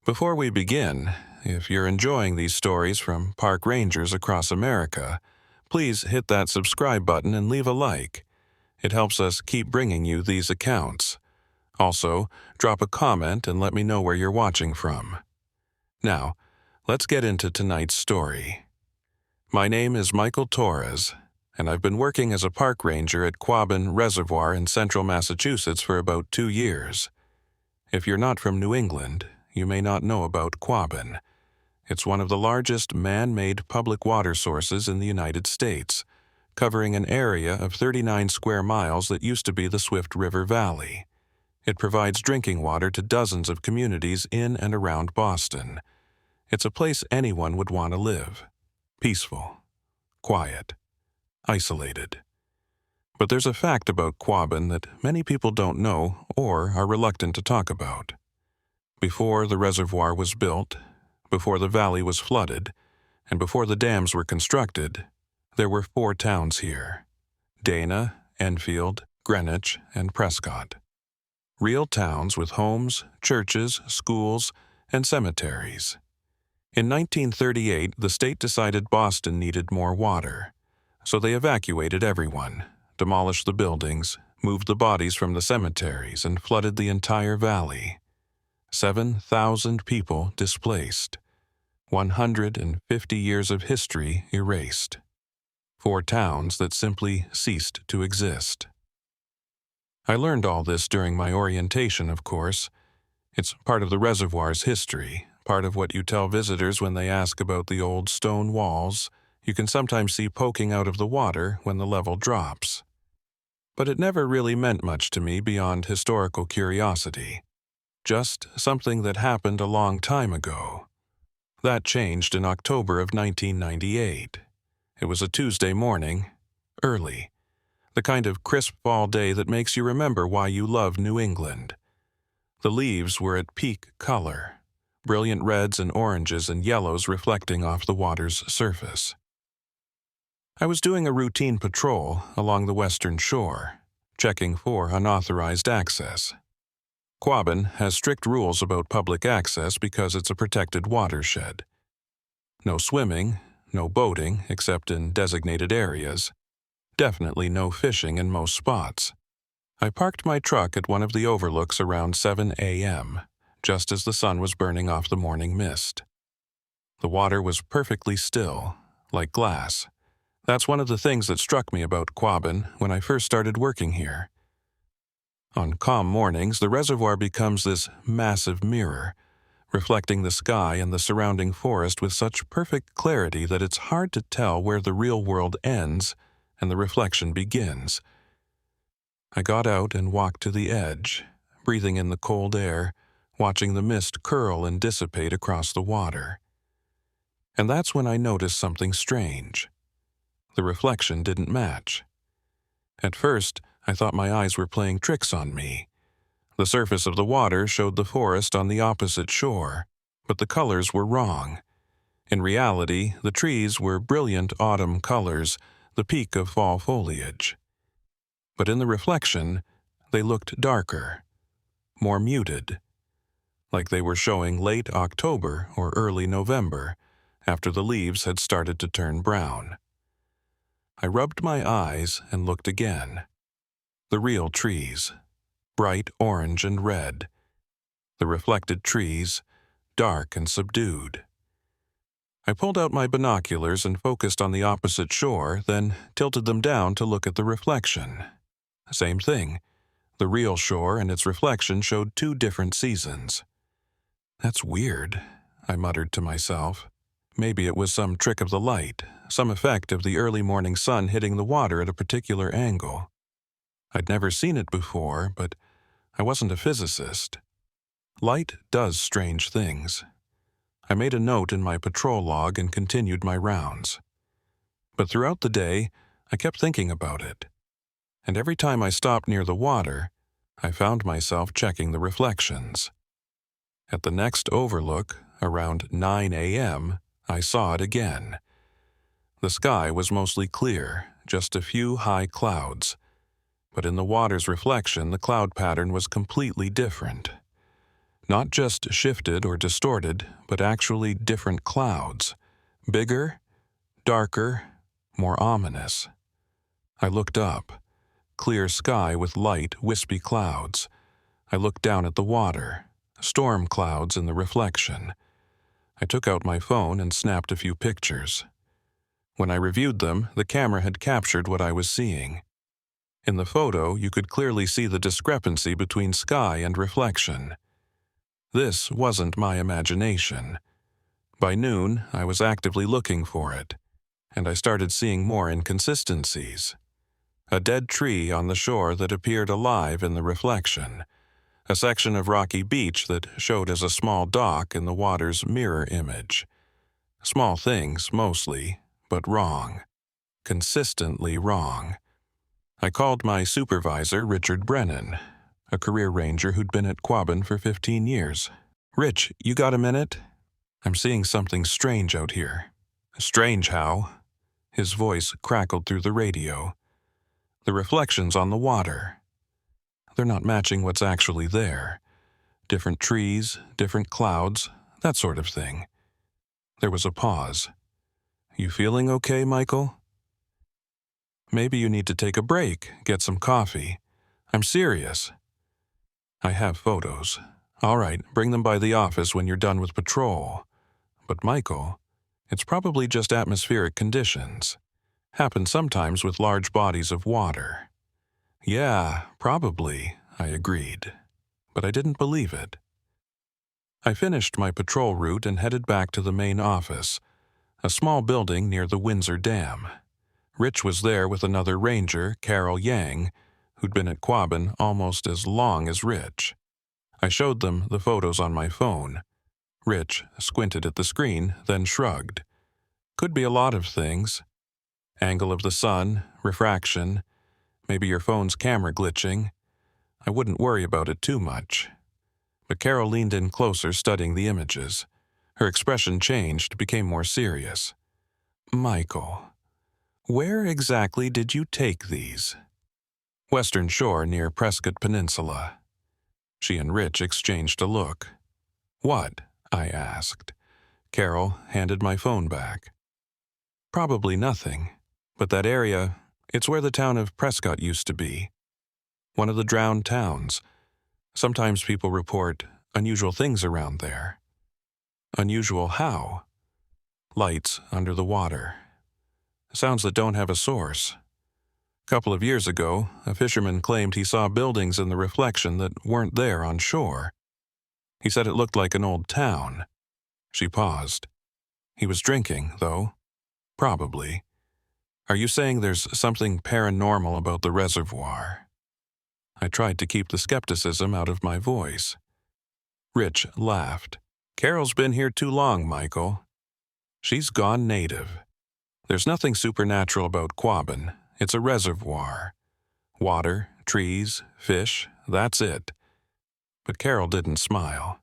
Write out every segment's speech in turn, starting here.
Before we begin, if you're enjoying these stories from park rangers across America, please hit that subscribe button and leave a like. It helps us keep bringing you these accounts. Also, drop a comment and let me know where you're watching from. Now, let's get into tonight's story. My name is Michael Torres, and I've been working as a park ranger at Quabbin Reservoir in central Massachusetts for about 2 years. If you're not from New England, you may not know about Quabbin. It's one of the largest man-made public water sources in the United States, covering an area of 39 square miles that used to be the Swift River Valley. It provides drinking water to dozens of communities in and around Boston. It's a place anyone would want to live. Peaceful, quiet, isolated. But there's a fact about Quabbin that many people don't know or are reluctant to talk about. Before the reservoir was built, before the valley was flooded, and before the dams were constructed, there were 4 towns here: Dana, Enfield, Greenwich, and Prescott. Real towns with homes, churches, schools, and cemeteries. In 1938, the state decided Boston needed more water, so they evacuated everyone, demolished the buildings, moved the bodies from the cemeteries, and flooded the entire valley. 7,000 people displaced. 150 years of history erased. 4 towns that simply ceased to exist. I learned all this during my orientation, of course. It's part of the reservoir's history, part of what you tell visitors when they ask about the old stone walls you can sometimes see poking out of the water when the level drops. But it never really meant much to me beyond historical curiosity. Just something that happened a long time ago. That changed in October of 1998. It was a Tuesday morning, early. The kind of crisp fall day that makes you remember why you love New England. The leaves were at peak color, brilliant reds and oranges and yellows reflecting off the water's surface. I was doing a routine patrol along the western shore, checking for unauthorized access. Quabbin has strict rules about public access because it's a protected watershed. No swimming, no boating except in designated areas. Definitely no fishing in most spots. I parked my truck at one of the overlooks around 7 a.m., just as the sun was burning off the morning mist. The water was perfectly still, like glass. That's one of the things that struck me about Quabbin when I first started working here. On calm mornings, the reservoir becomes this massive mirror, reflecting the sky and the surrounding forest with such perfect clarity that it's hard to tell where the real world ends and the reflection begins. I got out and walked to the edge, breathing in the cold air, watching the mist curl and dissipate across the water. And that's when I noticed something strange. The reflection didn't match. At first, I thought my eyes were playing tricks on me. The surface of the water showed the forest on the opposite shore, but the colors were wrong. In reality, the trees were brilliant autumn colors, the peak of fall foliage. But in the reflection, they looked darker, more muted, like they were showing late October or early November, after the leaves had started to turn brown. I rubbed my eyes and looked again. The real trees, bright orange and red. The reflected trees, dark and subdued. I pulled out my binoculars and focused on the opposite shore, then tilted them down to look at the reflection. Same thing. The real shore and its reflection showed 2 different seasons. That's weird, I muttered to myself. Maybe it was some trick of the light, some effect of the early morning sun hitting the water at a particular angle. I'd never seen it before, but I wasn't a physicist. Light does strange things. I made a note in my patrol log and continued my rounds. But throughout the day, I kept thinking about it. And every time I stopped near the water, I found myself checking the reflections. At the next overlook, around 9 a.m., I saw it again. The sky was mostly clear, just a few high clouds. But in the water's reflection, the cloud pattern was completely different. Not just shifted or distorted, but actually different clouds. Bigger, darker, more ominous. I looked up. Clear sky with light, wispy clouds. I looked down at the water. Storm clouds in the reflection. I took out my phone and snapped a few pictures. When I reviewed them, the camera had captured what I was seeing. In the photo, you could clearly see the discrepancy between sky and reflection. This wasn't my imagination. By noon, I was actively looking for it, and I started seeing more inconsistencies. A dead tree on the shore that appeared alive in the reflection. A section of rocky beach that showed as a small dock in the water's mirror image. Small things, mostly, but wrong. Consistently wrong. I called my supervisor, Richard Brennan, a career ranger who'd been at Quabbin for 15 years. "Rich, you got a minute? I'm seeing something strange out here." "Strange how?" His voice crackled through the radio. "The reflections on the water. They're not matching what's actually there. Different trees, different clouds, that sort of thing." There was a pause. "You feeling okay, Michael?" "Maybe you need to take a break, get some coffee. I'm serious." "I have photos. All right, bring them by the office when you're done with patrol." "But Michael, it's probably just atmospheric conditions. Happens sometimes with large bodies of water." "Yeah, probably," I agreed. But I didn't believe it. I finished my patrol route and headed back to the main office, a small building near the Windsor Dam. Rich was there with another ranger, Carol Yang, who'd been at Quabbin almost as long as Rich. I showed them the photos on my phone. Rich squinted at the screen, then shrugged. "Could be a lot of things. Angle of the sun, refraction, maybe your phone's camera glitching. I wouldn't worry about it too much." But Carol leaned in closer, studying the images. Her expression changed, became more serious. "Michael, where exactly did you take these?" "Western Shore near Prescott Peninsula." She and Rich exchanged a look. "What?" I asked. Carol handed my phone back. "Probably nothing. But that area, it's where the town of Prescott used to be. One of the drowned towns. Sometimes people report unusual things around there." "Unusual how?" "Lights under the water. Sounds that don't have a source. A couple of years ago, a fisherman claimed he saw buildings in the reflection that weren't there on shore. He said it looked like an old town." She paused. "He was drinking, though." "Probably. Are you saying there's something paranormal about the reservoir?" I tried to keep the skepticism out of my voice. Rich laughed. "Carol's been here too long, Michael. She's gone native. There's nothing supernatural about Quabbin. It's a reservoir. Water, trees, fish, that's it." But Carol didn't smile.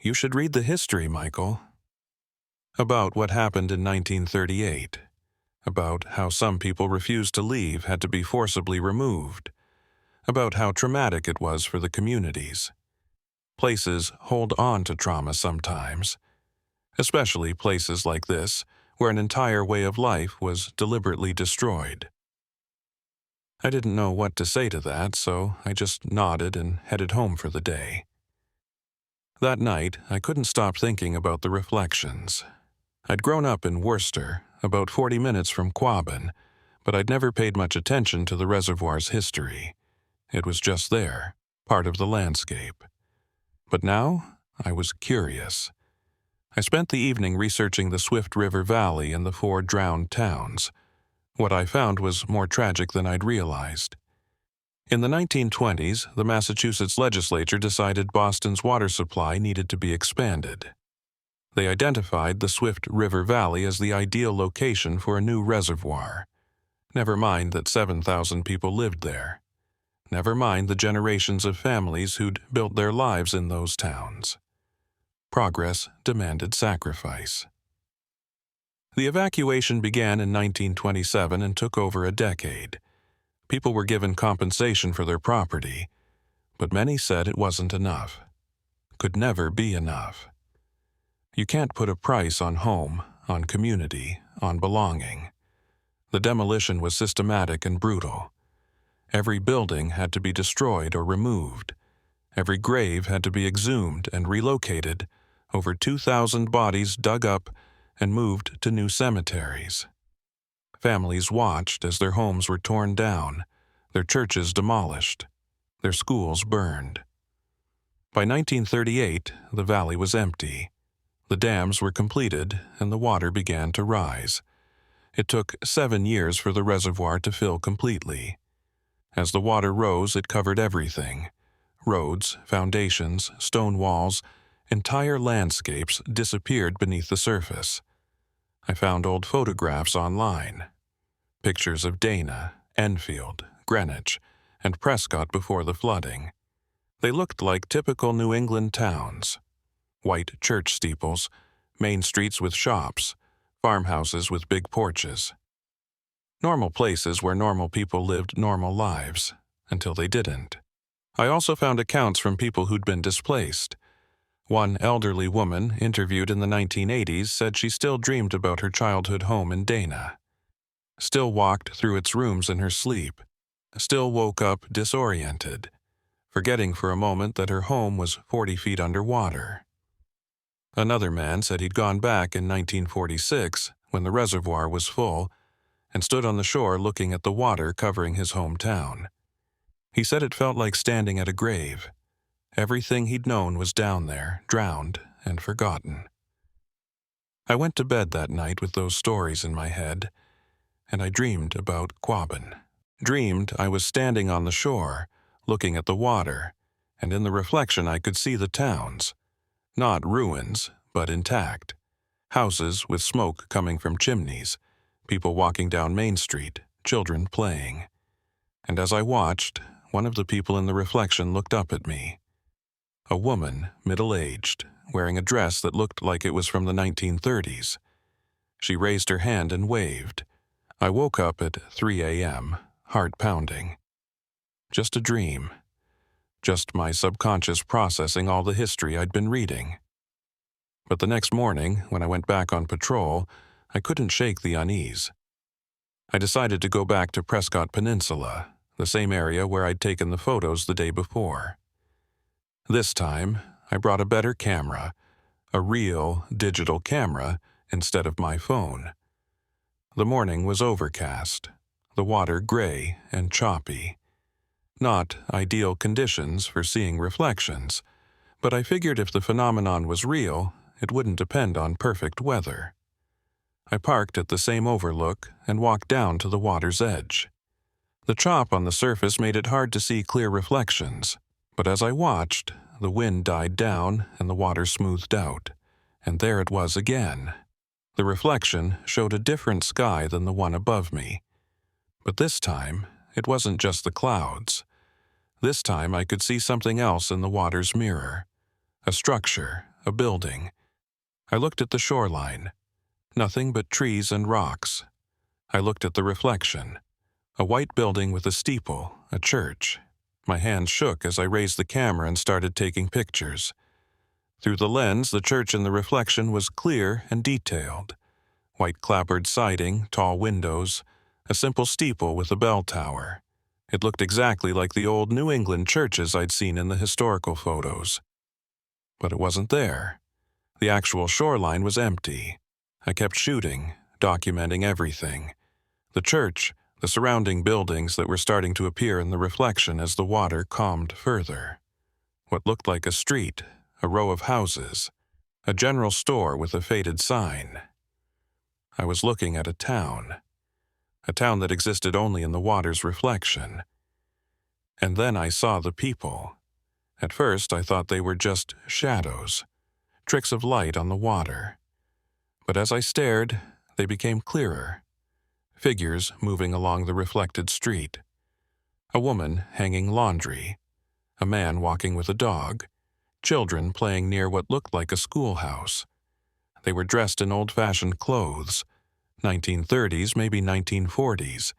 "You should read the history, Michael." About what happened in 1938. About how some people refused to leave, had to be forcibly removed. About how traumatic it was for the communities. Places hold on to trauma sometimes. Especially places like this, where an entire way of life was deliberately destroyed. I didn't know what to say to that, so I just nodded and headed home for the day. That night, I couldn't stop thinking about the reflections. I'd grown up in Worcester, about 40 minutes from Quabbin, but I'd never paid much attention to the reservoir's history. It was just there, part of the landscape. But now, I was curious. I spent the evening researching the Swift River Valley and the 4 drowned towns. What I found was more tragic than I'd realized. In the 1920s, the Massachusetts legislature decided Boston's water supply needed to be expanded. They identified the Swift River Valley as the ideal location for a new reservoir. Never mind that 7,000 people lived there. Never mind the generations of families who'd built their lives in those towns. Progress demanded sacrifice. The evacuation began in 1927 and took over a decade. People were given compensation for their property, but many said it wasn't enough. could never be enough. You can't put a price on home, on community, on belonging. The demolition was systematic and brutal. Every building had to be destroyed or removed. Every grave had to be exhumed and relocated, over 2,000 bodies dug up and moved to new cemeteries. Families watched as their homes were torn down, their churches demolished, their schools burned. By 1938, the valley was empty. The dams were completed and the water began to rise. It took 7 years for the reservoir to fill completely. As the water rose, it covered everything. Roads, foundations, stone walls, entire landscapes disappeared beneath the surface. I found old photographs online. Pictures of Dana, Enfield, Greenwich, and Prescott before the flooding. They looked like typical New England towns. White church steeples, main streets with shops, farmhouses with big porches. Normal places where normal people lived normal lives, until they didn't. I also found accounts from people who'd been displaced. One elderly woman interviewed in the 1980s said she still dreamed about her childhood home in Dana, still walked through its rooms in her sleep, still woke up disoriented, forgetting for a moment that her home was 40 feet underwater. Another man said he'd gone back in 1946 when the reservoir was full and stood on the shore looking at the water covering his hometown. He said it felt like standing at a grave. Everything he'd known was down there, drowned and forgotten. I went to bed that night with those stories in my head, and I dreamed about Quabbin. Dreamed I was standing on the shore, looking at the water, and in the reflection I could see the towns. Not ruins, but intact. Houses with smoke coming from chimneys, people walking down Main Street, children playing. And as I watched, one of the people in the reflection looked up at me. A woman, middle-aged, wearing a dress that looked like it was from the 1930s. She raised her hand and waved. I woke up at 3 a.m., heart pounding. Just a dream. Just my subconscious processing all the history I'd been reading. But the next morning, when I went back on patrol, I couldn't shake the unease. I decided to go back to Prescott Peninsula, the same area where I'd taken the photos the day before. This time, I brought a better camera, a real digital camera instead of my phone. The morning was overcast, the water gray and choppy. Not ideal conditions for seeing reflections, but I figured if the phenomenon was real, it wouldn't depend on perfect weather. I parked at the same overlook and walked down to the water's edge. The chop on the surface made it hard to see clear reflections, but as I watched, the wind died down and the water smoothed out, and there it was again. The reflection showed a different sky than the one above me. But this time, it wasn't just the clouds. This time I could see something else in the water's mirror. A structure, a building. I looked at the shoreline. Nothing but trees and rocks. I looked at the reflection. A white building with a steeple, a church. My hands shook as I raised the camera and started taking pictures. Through the lens, the church in the reflection was clear and detailed. White clapboard siding, tall windows, a simple steeple with a bell tower. It looked exactly like the old New England churches I'd seen in the historical photos. But it wasn't there. The actual shoreline was empty. I kept shooting, documenting everything. The church, the surrounding buildings that were starting to appear in the reflection as the water calmed further. What looked like a street, a row of houses, a general store with a faded sign. I was looking at a town that existed only in the water's reflection. And then I saw the people. At first I thought they were just shadows, tricks of light on the water. But as I stared, they became clearer. Figures moving along the reflected street. A woman hanging laundry. A man walking with a dog. Children playing near what looked like a schoolhouse. They were dressed in old-fashioned clothes, 1930s, maybe 1940s,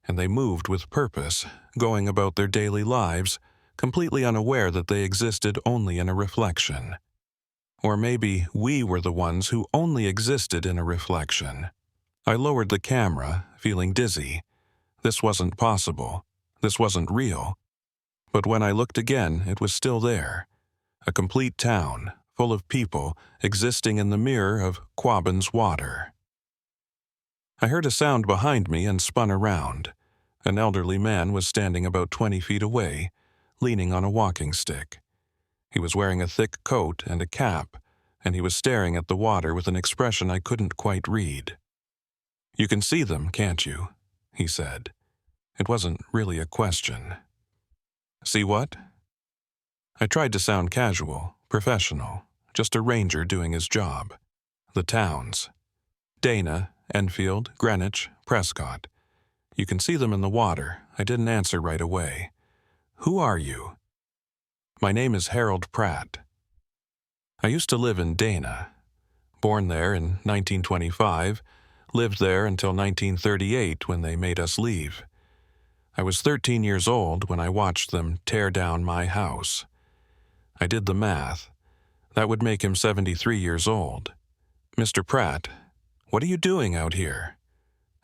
and they moved with purpose, going about their daily lives, completely unaware that they existed only in a reflection. Or maybe we were the ones who only existed in a reflection. I lowered the camera, feeling dizzy. This wasn't possible. This wasn't real. But when I looked again, it was still there. A complete town, full of people, existing in the mirror of Quabbin's water. I heard a sound behind me and spun around. An elderly man was standing about 20 feet away, leaning on a walking stick. He was wearing a thick coat and a cap, and he was staring at the water with an expression I couldn't quite read. "You can see them, can't you?" he said. It wasn't really a question. "See what?" I tried to sound casual, professional, just a ranger doing his job. "The towns. Dana, Enfield, Greenwich, Prescott. You can see them in the water." I didn't answer right away. "Who are you?" "My name is Harold Pratt. I used to live in Dana. Born there in 1925, lived there until 1938 when they made us leave. I was 13 years old when I watched them tear down my house. I did the math. That would make him 73 years old. Mr. Pratt, what are you doing out here?"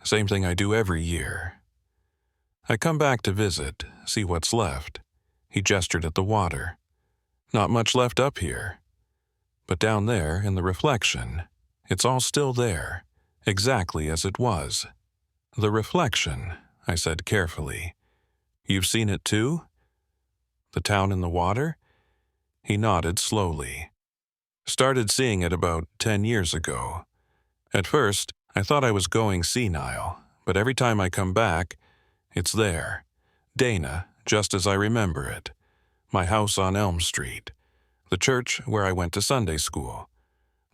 "Same thing I do every year. I come back to visit, see what's left." He gestured at the water. "Not much left up here. But down there, in the reflection, it's all still there, exactly as it was." "The reflection," I said carefully. "You've seen it too? The town in the water?" He nodded slowly. "Started seeing it about 10 years ago. At first, I thought I was going senile, but every time I come back, it's there. Dana, just as I remember it. My house on Elm Street. The church where I went to Sunday school.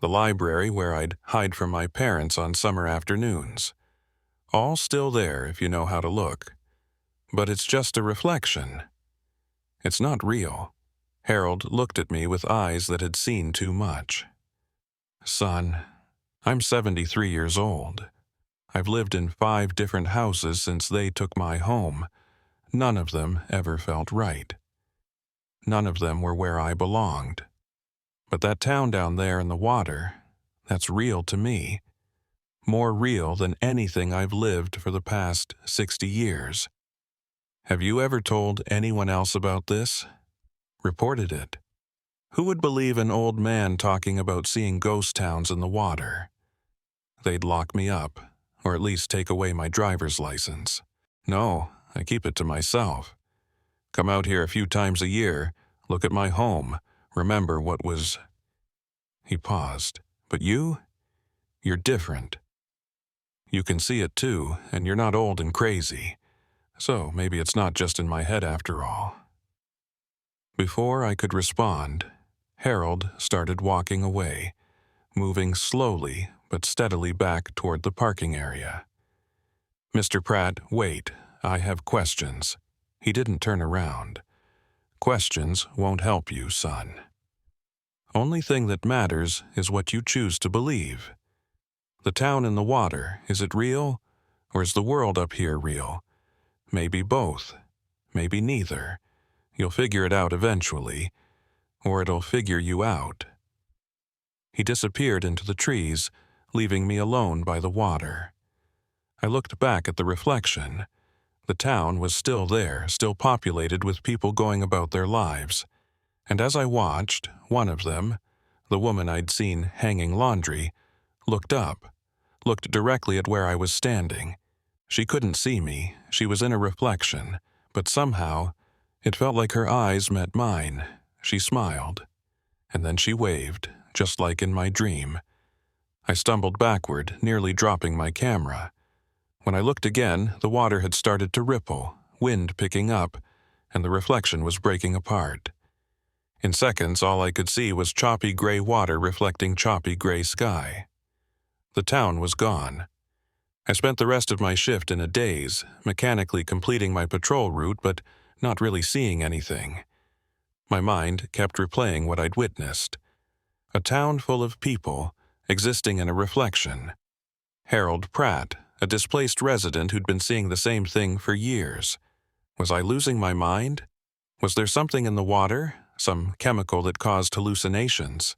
The library where I'd hide from my parents on summer afternoons. All still there if you know how to look. But it's just a reflection. It's not real." Harold looked at me with eyes that had seen too much. "Son, I'm 73 years old. I've lived in 5 different houses since they took my home. None of them ever felt right. None of them were where I belonged. But that town down there in the water, that's real to me. More real than anything I've lived for the past 60 years. Have you ever told anyone else about this? Reported it? Who would believe an old man talking about seeing ghost towns in the water? They'd lock me up, or at least take away my driver's license. No, I keep it to myself. Come out here a few times a year, look at my home, remember what was..." He paused. "But you're different. You can see it too, and you're not old and crazy. So maybe it's not just in my head after all." Before I could respond, Harold started walking away, moving slowly but steadily back toward the parking area. "Mr. Pratt, wait, I have questions." He didn't turn around. "Questions won't help you, son. Only thing that matters is what you choose to believe. The town in the water, is it real? Or is the world up here real? Maybe both. Maybe neither. You'll figure it out eventually, or it'll figure you out." He disappeared into the trees, leaving me alone by the water. I looked back at the reflection. The town was still there, still populated with people going about their lives. And as I watched, one of them, the woman I'd seen hanging laundry, looked up, looked directly at where I was standing. She couldn't see me, she was in a reflection, but somehow, it felt like her eyes met mine. She smiled, and then she waved, just like in my dream. I stumbled backward, nearly dropping my camera. When I looked again, the water had started to ripple, wind picking up, and the reflection was breaking apart. In seconds, all I could see was choppy gray water reflecting choppy gray sky. The town was gone. I spent the rest of my shift in a daze, mechanically completing my patrol route but not really seeing anything. My mind kept replaying what I'd witnessed. A town full of people, existing in a reflection. Harold Pratt, a displaced resident who'd been seeing the same thing for years. Was I losing my mind? Was there something in the water, some chemical that caused hallucinations?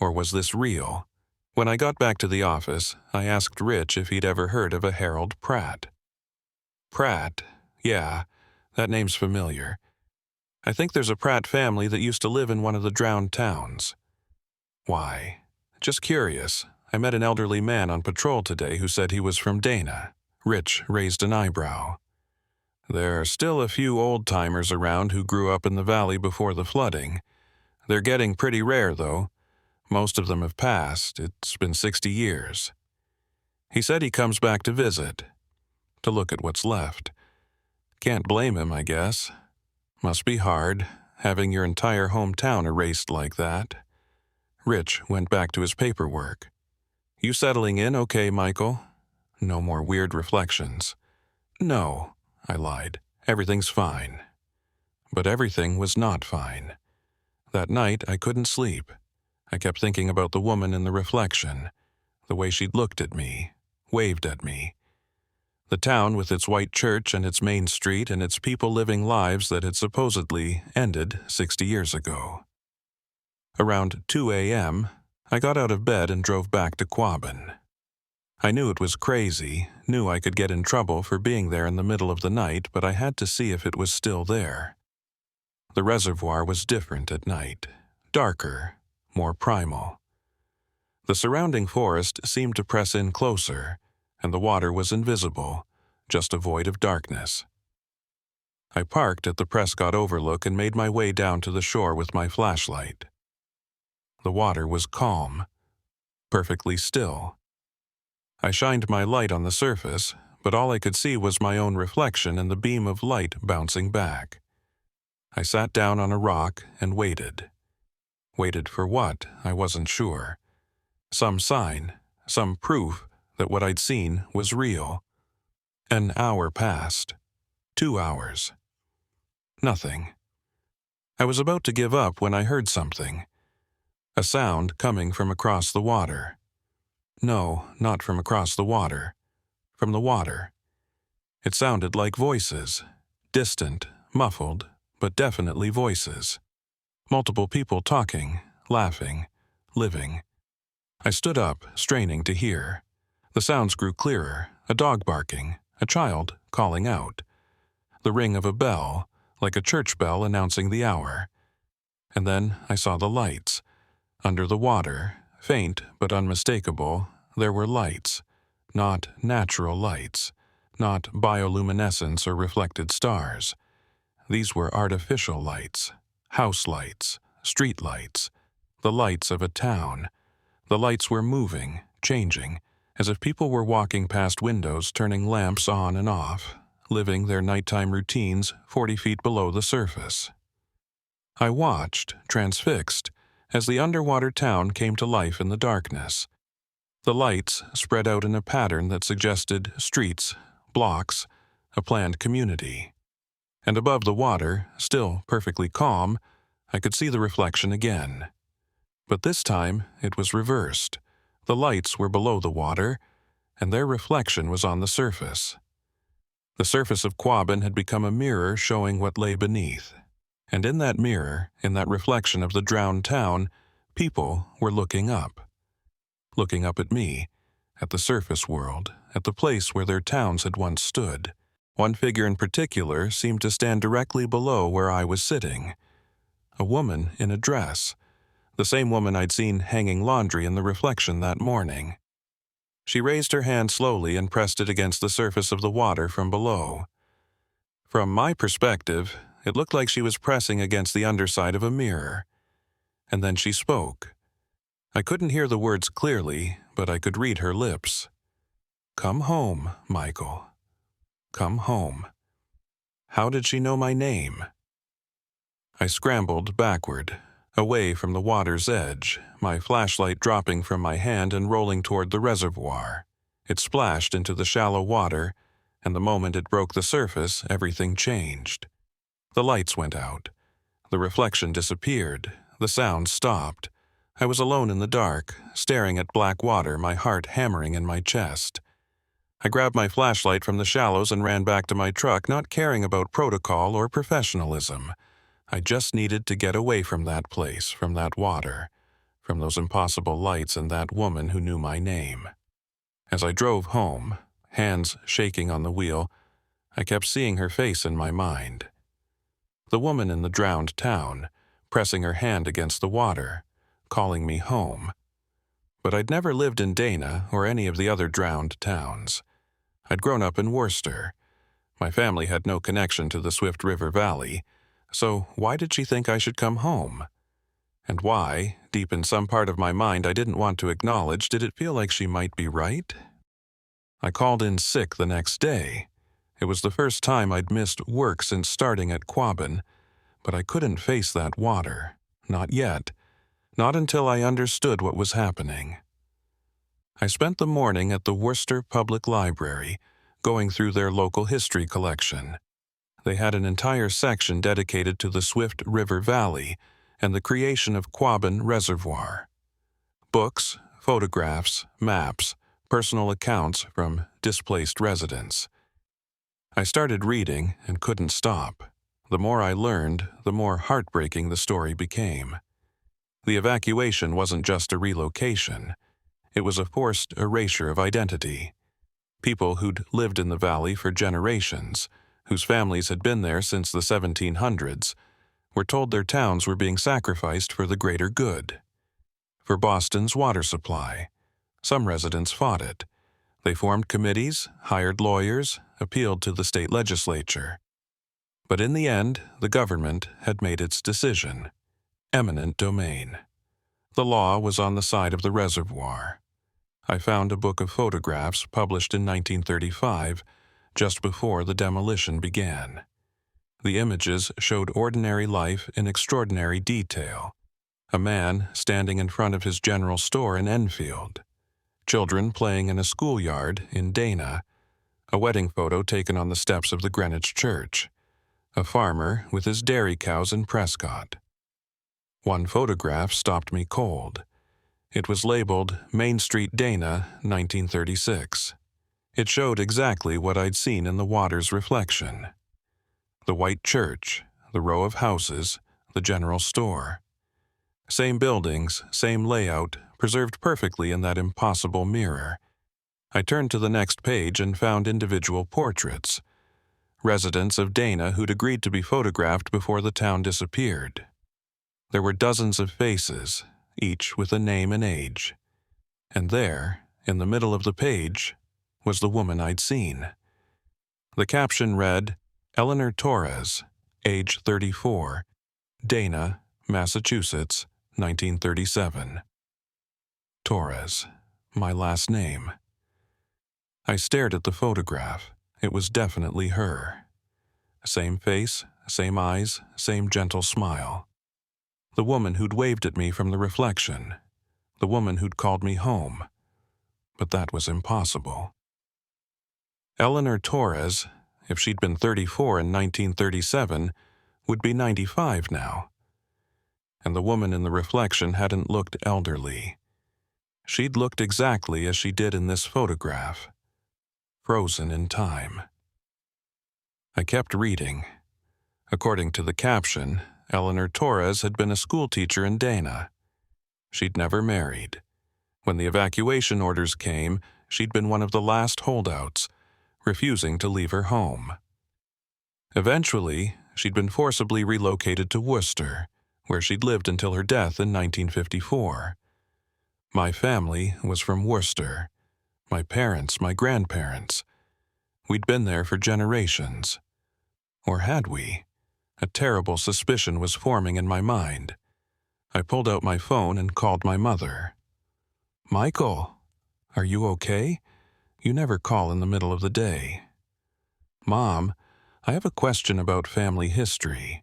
Or was this real? When I got back to the office, I asked Rich if he'd ever heard of a Harold Pratt. Pratt? Yeah, that name's familiar. I think there's a Pratt family that used to live in one of the drowned towns. Why? Just curious. I met an elderly man on patrol today who said he was from Dana. Rich raised an eyebrow. There are still a few old-timers around who grew up in the valley before the flooding. They're getting pretty rare, though. Most of them have passed. It's been 60 years. He said he comes back to visit, to look at what's left. Can't blame him, I guess. Must be hard, having your entire hometown erased like that. Rich went back to his paperwork. You settling in okay, Michael? No more weird reflections. No, I lied. Everything's fine. But everything was not fine. That night, I couldn't sleep. I kept thinking about the woman in the reflection, the way she'd looked at me, waved at me. The town with its white church and its main street and its people living lives that had supposedly ended 60 years ago. Around 2 a.m., I got out of bed and drove back to Quabbin. I knew it was crazy, knew I could get in trouble for being there in the middle of the night, but I had to see if it was still there. The reservoir was different at night, darker, more primal. The surrounding forest seemed to press in closer, and the water was invisible, just a void of darkness. I parked at the Prescott Overlook and made my way down to the shore with my flashlight. The water was calm, perfectly still. I shined my light on the surface, but all I could see was my own reflection and the beam of light bouncing back. I sat down on a rock and waited. Waited for what, I wasn't sure. Some sign, some proof that what I'd seen was real. An hour passed. 2 hours. Nothing. I was about to give up when I heard something. A sound coming from across the water. No, not from across the water. From the water. It sounded like voices. Distant, muffled, but definitely voices. Multiple people talking, laughing, living. I stood up, straining to hear. The sounds grew clearer, a dog barking, a child calling out. The ring of a bell, like a church bell announcing the hour. And then I saw the lights. Under the water, faint but unmistakable, there were lights. Not natural lights, not bioluminescence or reflected stars. These were artificial lights, house lights, street lights, the lights of a town. The lights were moving, changing, as if people were walking past windows turning lamps on and off, living their nighttime routines 40 feet below the surface. I watched, transfixed, as the underwater town came to life in the darkness. The lights spread out in a pattern that suggested streets, blocks, a planned community. And above the water, still perfectly calm, I could see the reflection again. But this time, it was reversed. The lights were below the water, and their reflection was on the surface. The surface of Quabbin had become a mirror showing what lay beneath. And in that mirror, in that reflection of the drowned town, people were looking up. Looking up at me, at the surface world, at the place where their towns had once stood. One figure in particular seemed to stand directly below where I was sitting. A woman in a dress, the same woman I'd seen hanging laundry in the reflection that morning. She raised her hand slowly and pressed it against the surface of the water from below. From my perspective, it looked like she was pressing against the underside of a mirror. And then she spoke. I couldn't hear the words clearly, but I could read her lips. "Come home, Michael. Come home." How did she know my name? I scrambled backward, away from the water's edge, my flashlight dropping from my hand and rolling toward the reservoir. It splashed into the shallow water, and the moment it broke the surface, everything changed. The lights went out. The reflection disappeared. The sound stopped. I was alone in the dark, staring at black water, my heart hammering in my chest. I grabbed my flashlight from the shallows and ran back to my truck, not caring about protocol or professionalism. I just needed to get away from that place, from that water, from those impossible lights and that woman who knew my name. As I drove home, hands shaking on the wheel, I kept seeing her face in my mind. The woman in the drowned town, pressing her hand against the water, calling me home. But I'd never lived in Dana or any of the other drowned towns. I'd grown up in Worcester. My family had no connection to the Swift River Valley, so why did she think I should come home? And why, deep in some part of my mind I didn't want to acknowledge, did it feel like she might be right? I called in sick the next day. It was the first time I'd missed work since starting at Quabbin, but I couldn't face that water. Not yet. Not until I understood what was happening. I spent the morning at the Worcester Public Library, going through their local history collection. They had an entire section dedicated to the Swift River Valley and the creation of Quabbin Reservoir. Books, photographs, maps, personal accounts from displaced residents. I started reading and couldn't stop. The more I learned, the more heartbreaking the story became. The evacuation wasn't just a relocation. It was a forced erasure of identity. People who'd lived in the valley for generations, whose families had been there since the 1700s, were told their towns were being sacrificed for the greater good. For Boston's water supply, some residents fought it. They formed committees, hired lawyers, appealed to the state legislature. But in the end, the government had made its decision. Eminent domain. The law was on the side of the reservoir. I found a book of photographs published in 1935, just before the demolition began. The images showed ordinary life in extraordinary detail. A man standing in front of his general store in Enfield. Children playing in a schoolyard in Dana. A wedding photo taken on the steps of the Greenwich Church. A farmer with his dairy cows in Prescott. One photograph stopped me cold. It was labeled Main Street, Dana, 1936. It showed exactly what I'd seen in the water's reflection. The white church, the row of houses, the general store. Same buildings, same layout, preserved perfectly in that impossible mirror. I turned to the next page and found individual portraits. Residents of Dana who'd agreed to be photographed before the town disappeared. There were dozens of faces, each with a name and age. And there, in the middle of the page, was the woman I'd seen. The caption read, Eleanor Torres, age 34, Dana, Massachusetts, 1937. Torres, my last name. I stared at the photograph. It was definitely her. Same face, same eyes, same gentle smile. The woman who'd waved at me from the reflection. The woman who'd called me home. But that was impossible. Eleanor Torres, if she'd been 34 in 1937, would be 95 now. And the woman in the reflection hadn't looked elderly. She'd looked exactly as she did in this photograph. Frozen in time. I kept reading. According to the caption, Eleanor Torres had been a schoolteacher in Dana. She'd never married. When the evacuation orders came, she'd been one of the last holdouts, refusing to leave her home. Eventually, she'd been forcibly relocated to Worcester, where she'd lived until her death in 1954. My family was from Worcester. My parents, my grandparents. We'd been there for generations. Or had we? A terrible suspicion was forming in my mind. I pulled out my phone and called my mother. Michael, are you okay? You never call in the middle of the day. Mom, I have a question about family history.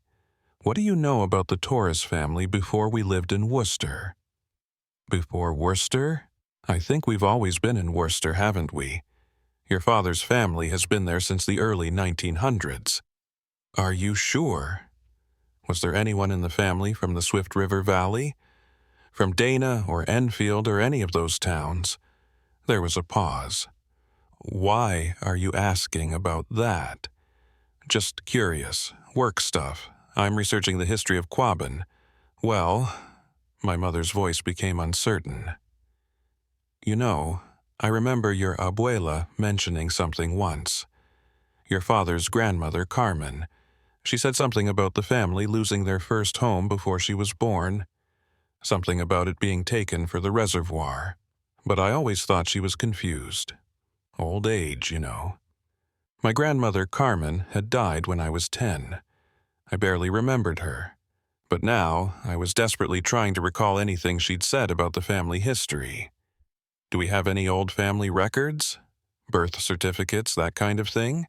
What do you know about the Torres family before we lived in Worcester? Before Worcester? I think we've always been in Worcester, haven't we? Your father's family has been there since the early 1900s. Are you sure? Was there anyone in the family from the Swift River Valley? From Dana or Enfield or any of those towns? There was a pause. Why are you asking about that? Just curious. Work stuff. I'm researching the history of Quabbin. Well, my mother's voice became uncertain. You know, I remember your abuela mentioning something once. Your father's grandmother, Carmen. She said something about the family losing their first home before she was born. Something about it being taken for the reservoir. But I always thought she was confused. Old age, you know. My grandmother, Carmen, had died when I was 10. I barely remembered her. But now, I was desperately trying to recall anything she'd said about the family history. Do we have any old family records? Birth certificates, that kind of thing?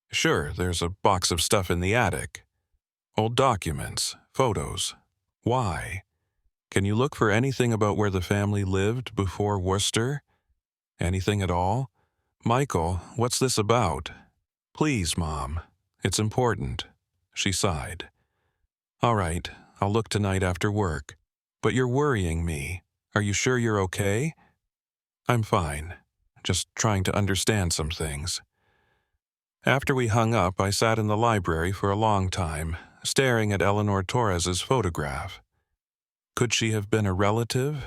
Sure, there's a box of stuff in the attic. Old documents, photos. Why? Can you look for anything about where the family lived before Worcester? Anything at all? Michael, what's this about? Please, Mom. It's important. She sighed. All right, I'll look tonight after work. But you're worrying me. Are you sure you're okay? I'm fine. Just trying to understand some things. After we hung up, I sat in the library for a long time, staring at Eleanor Torres's photograph. Could she have been a relative?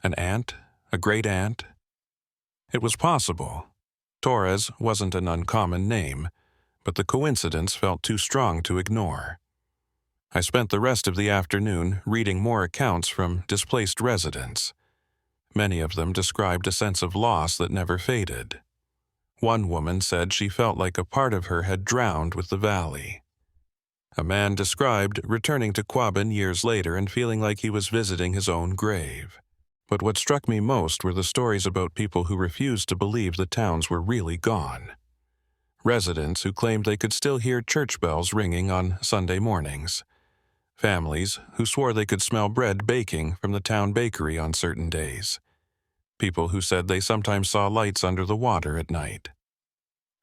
An aunt? A great-aunt? It was possible. Torres wasn't an uncommon name, but the coincidence felt too strong to ignore. I spent the rest of the afternoon reading more accounts from displaced residents. Many of them described a sense of loss that never faded. One woman said she felt like a part of her had drowned with the valley. A man described returning to Quabbin years later and feeling like he was visiting his own grave. But what struck me most were the stories about people who refused to believe the towns were really gone. Residents who claimed they could still hear church bells ringing on Sunday mornings. Families who swore they could smell bread baking from the town bakery on certain days. People who said they sometimes saw lights under the water at night.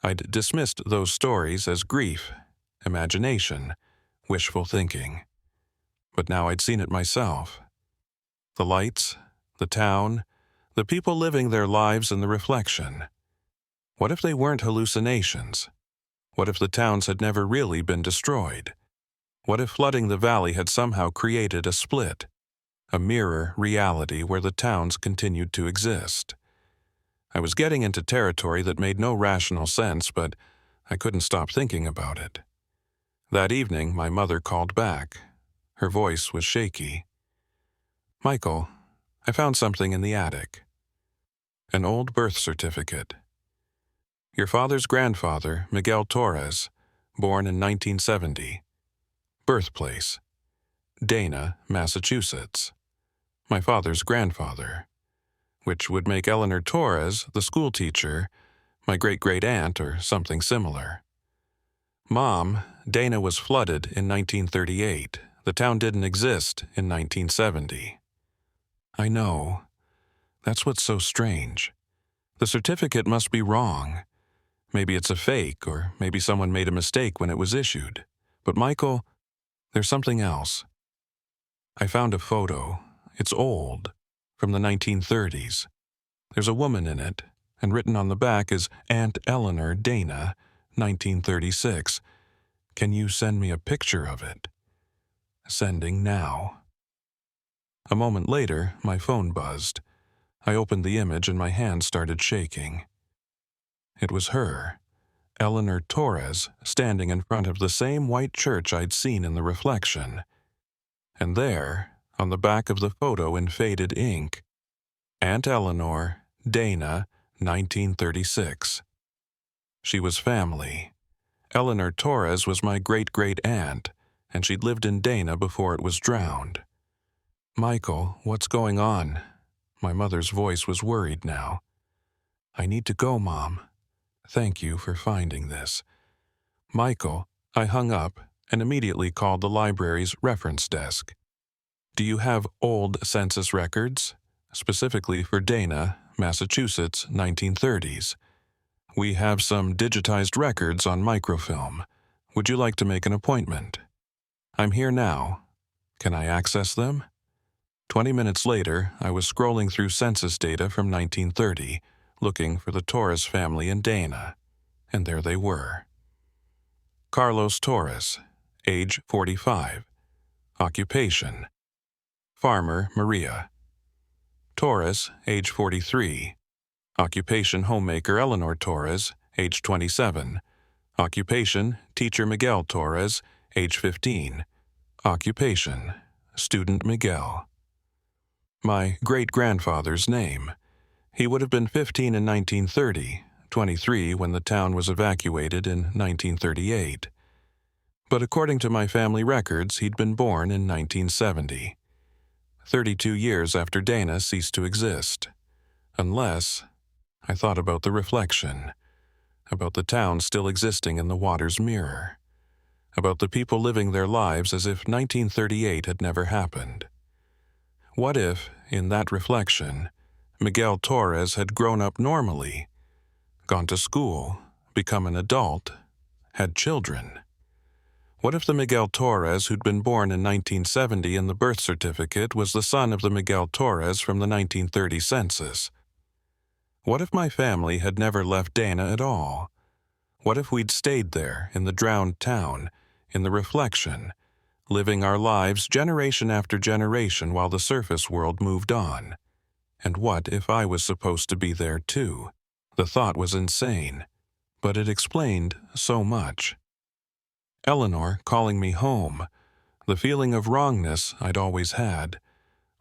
I'd dismissed those stories as grief, imagination, wishful thinking. But now I'd seen it myself. The lights, the town, the people living their lives in the reflection. What if they weren't hallucinations? What if the towns had never really been destroyed? What if flooding the valley had somehow created a split, a mirror reality where the towns continued to exist? I was getting into territory that made no rational sense, but I couldn't stop thinking about it. That evening, my mother called back. Her voice was shaky. Michael, I found something in the attic. An old birth certificate. Your father's grandfather, Miguel Torres, born in 1970. Birthplace, Dana, Massachusetts. My father's grandfather, which would make Eleanor Torres, the schoolteacher, my great-great-aunt or something similar. Mom, Dana was flooded in 1938. The town didn't exist in 1970. I know. That's what's so strange. The certificate must be wrong. Maybe it's a fake, or maybe someone made a mistake when it was issued. But Michael, there's something else. I found a photo. It's old, from the 1930s. There's a woman in it, and written on the back is Aunt Eleanor Dana, 1936. Can you send me a picture of it? Sending now. A moment later, my phone buzzed. I opened the image and my hand started shaking. It was her, Eleanor Torres, standing in front of the same white church I'd seen in the reflection. And there, on the back of the photo in faded ink, Aunt Eleanor, Dana, 1936. She was family. Eleanor Torres was my great-great-aunt, and she'd lived in Dana before it was drowned. Michael, what's going on? My mother's voice was worried now. I need to go, Mom. Thank you for finding this. Michael, I hung up and immediately called the library's reference desk. Do you have old census records? Specifically for Dana, Massachusetts, 1930s. We have some digitized records on microfilm. Would you like to make an appointment? I'm here now. Can I access them? 20 minutes later, I was scrolling through census data from 1930, looking for the Torres family in Dana. And there they were. Carlos Torres, age 45. Occupation: farmer Maria. Torres, age 43. Occupation: homemaker Eleanor Torres, age 27. Occupation: teacher Miguel Torres, age 15. Occupation: student Miguel. My great-grandfather's name. He would have been 15 in 1930, 23 when the town was evacuated in 1938. But according to my family records, he'd been born in 1970, 32 years after Dana ceased to exist. Unless, I thought about the reflection, about the town still existing in the water's mirror, about the people living their lives as if 1938 had never happened. What if, in that reflection, Miguel Torres had grown up normally, gone to school, become an adult, had children? What if the Miguel Torres who'd been born in 1970 in the birth certificate was the son of the Miguel Torres from the 1930 census? What if my family had never left Dana at all? What if we'd stayed there, in the drowned town, in the reflection, living our lives generation after generation while the surface world moved on? And what if I was supposed to be there too? The thought was insane, but it explained so much. Eleanor calling me home, the feeling of wrongness I'd always had,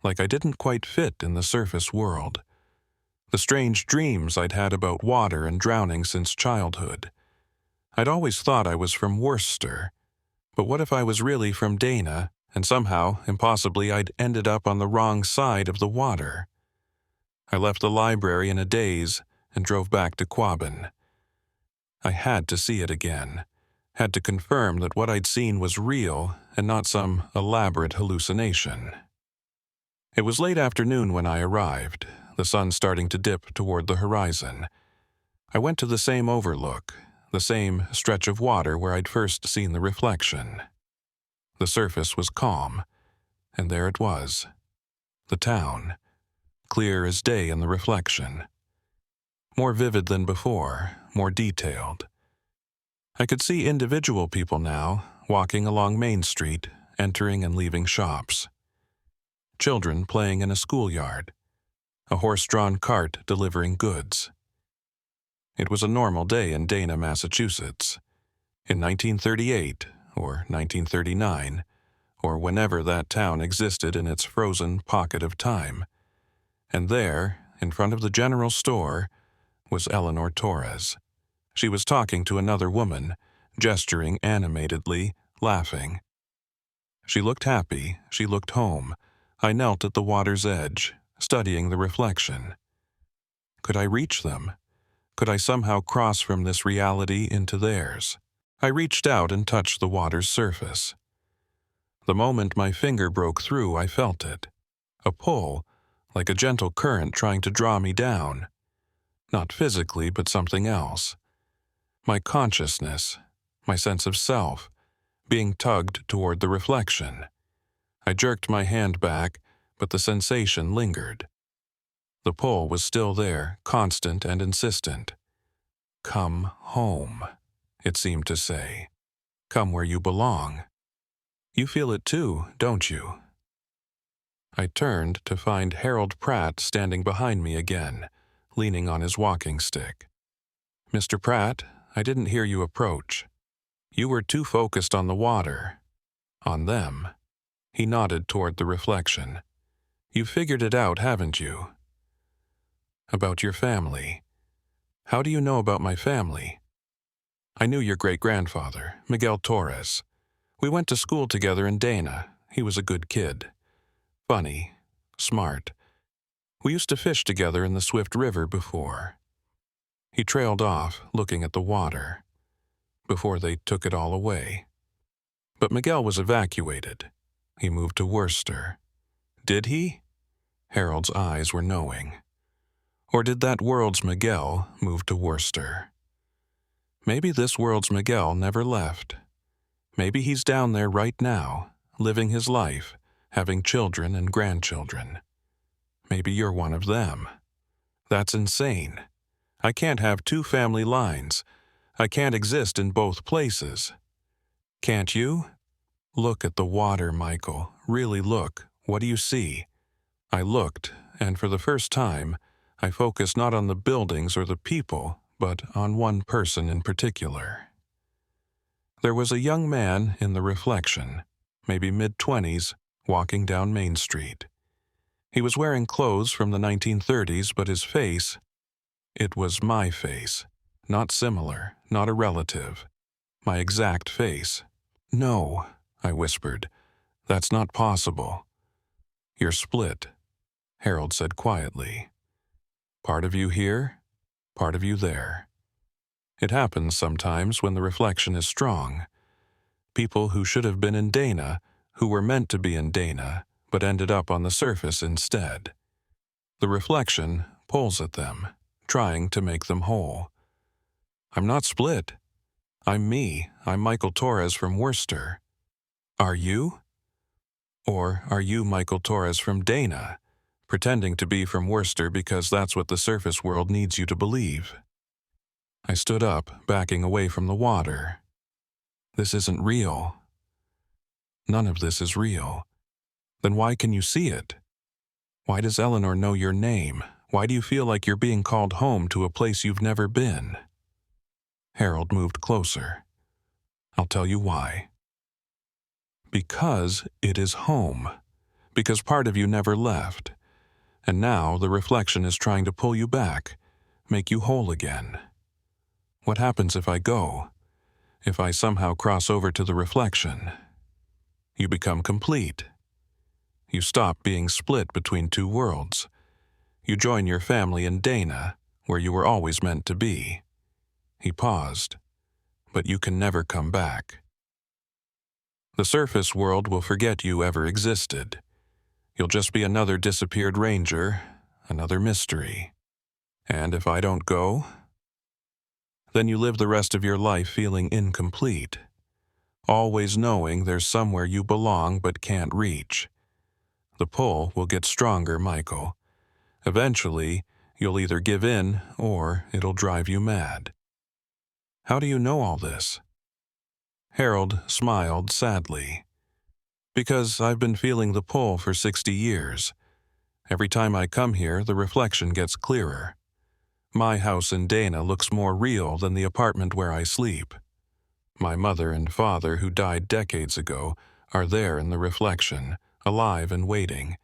like I didn't quite fit in the surface world. The strange dreams I'd had about water and drowning since childhood. I'd always thought I was from Worcester, but what if I was really from Dana, and somehow, impossibly, I'd ended up on the wrong side of the water? I left the library in a daze and drove back to Quabbin. I had to see it again, had to confirm that what I'd seen was real and not some elaborate hallucination. It was late afternoon when I arrived, the sun starting to dip toward the horizon. I went to the same overlook, the same stretch of water where I'd first seen the reflection. The surface was calm, and there it was, the town, clear as day in the reflection. More vivid than before, more detailed. I could see individual people now, walking along Main Street, entering and leaving shops. Children playing in a schoolyard. A horse-drawn cart delivering goods. It was a normal day in Dana, Massachusetts. In 1938, or 1939, or whenever that town existed in its frozen pocket of time. And there, in front of the general store, was Eleanor Torres. She was talking to another woman, gesturing animatedly, laughing. She looked happy, she looked home. I knelt at the water's edge, studying the reflection. Could I reach them? Could I somehow cross from this reality into theirs? I reached out and touched the water's surface. The moment my finger broke through, I felt it. A pull, like a gentle current trying to draw me down. Not physically, but something else. My consciousness, my sense of self, being tugged toward the reflection. I jerked my hand back, but the sensation lingered. The pull was still there, constant and insistent. Come home, it seemed to say. Come where you belong. You feel it too, don't you? I turned to find Harold Pratt standing behind me again, leaning on his walking stick. Mr. Pratt, I didn't hear you approach. You were too focused on the water. On them. He nodded toward the reflection. You've figured it out, haven't you? About your family. How do you know about my family? I knew your great-grandfather, Miguel Torres. We went to school together in Dana. He was a good kid. Funny. Smart. We used to fish together in the Swift River before. He trailed off, looking at the water. Before they took it all away. But Miguel was evacuated. He moved to Worcester. Did he? Harold's eyes were knowing. Or did that world's Miguel move to Worcester? Maybe this world's Miguel never left. Maybe he's down there right now, living his life, having children and grandchildren. Maybe you're one of them. That's insane. I can't have two family lines. I can't exist in both places. Can't you? Look at the water, Michael. Really look. What do you see? I looked, and for the first time, I focused not on the buildings or the people, but on one person in particular. There was a young man in the reflection, maybe mid-20s, walking down Main Street. He was wearing clothes from the 1930s, but his face, it was my face. Not similar, not a relative. My exact face. "No," I whispered. "That's not possible." "You're split," Harold said quietly. "Part of you here, part of you there. It happens sometimes when the reflection is strong. People who should have been in Dana, who were meant to be in Dana, but ended up on the surface instead. The reflection pulls at them, trying to make them whole. I'm not split. I'm me. I'm Michael Torres from Worcester. Are you? Or are you Michael Torres from Dana, pretending to be from Worcester because that's what the surface world needs you to believe?" I stood up, backing away from the water. "This isn't real." "None of this is real. Then why can you see it? Why does Eleanor know your name? Why do you feel like you're being called home to a place you've never been?" Harold moved closer. "I'll tell you why. Because it is home. Because part of you never left. And now the reflection is trying to pull you back, make you whole again. What happens if I go? If I somehow cross over to the reflection? You become complete. You stop being split between two worlds. You join your family in Dana, where you were always meant to be." He paused. "But you can never come back. The surface world will forget you ever existed. You'll just be another disappeared ranger, another mystery. And if I don't go, then you live the rest of your life feeling incomplete, always knowing there's somewhere you belong but can't reach. The pull will get stronger, Michael. Eventually, you'll either give in or it'll drive you mad." "How do you know all this?" Harold smiled sadly. "Because I've been feeling the pull for 60 years. Every time I come here, the reflection gets clearer. My house in Dana looks more real than the apartment where I sleep. My mother and father, who died decades ago, are there in the reflection, alive and waiting,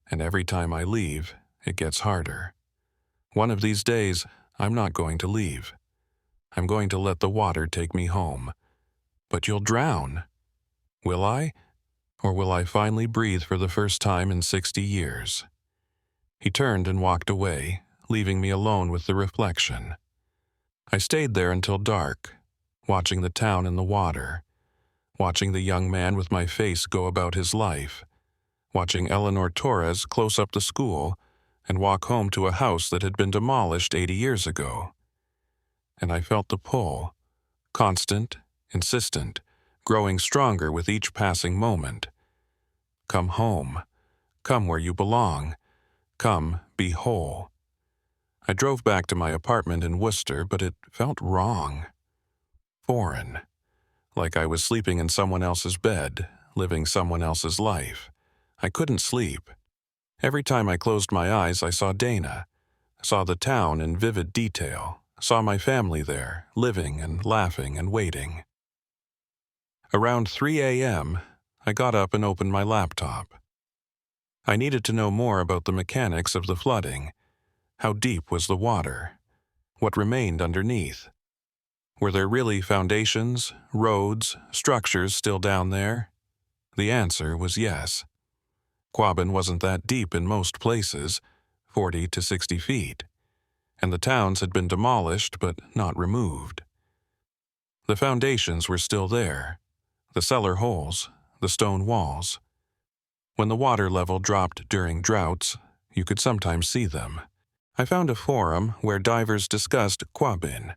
and every time I leave, it gets harder. One of these days, I'm not going to leave. I'm going to let the water take me home. But you'll drown. Will I? Or will I finally breathe for the first time in 60 years? He turned and walked away, leaving me alone with the reflection. I stayed there until dark, watching the town in the water, watching the young man with my face go about his life, watching Eleanor Torres close up the school and walk home to a house that had been demolished 80 years ago. And I felt the pull, constant, insistent, growing stronger with each passing moment. Come home. Come where you belong. Come be whole. I drove back to my apartment in Worcester, but it felt wrong. Foreign. Like I was sleeping in someone else's bed, living someone else's life. I couldn't sleep. Every time I closed my eyes, I saw Dana. Saw the town in vivid detail. Saw my family there, living and laughing and waiting. Around 3 a.m., I got up and opened my laptop. I needed to know more about the mechanics of the flooding. How deep was the water? What remained underneath? Were there really foundations, roads, structures still down there? The answer was yes. Quabbin wasn't that deep in most places, 40 to 60 feet, and the towns had been demolished but not removed. The foundations were still there, the cellar holes, the stone walls. When the water level dropped during droughts, you could sometimes see them. I found a forum where divers discussed quabbin.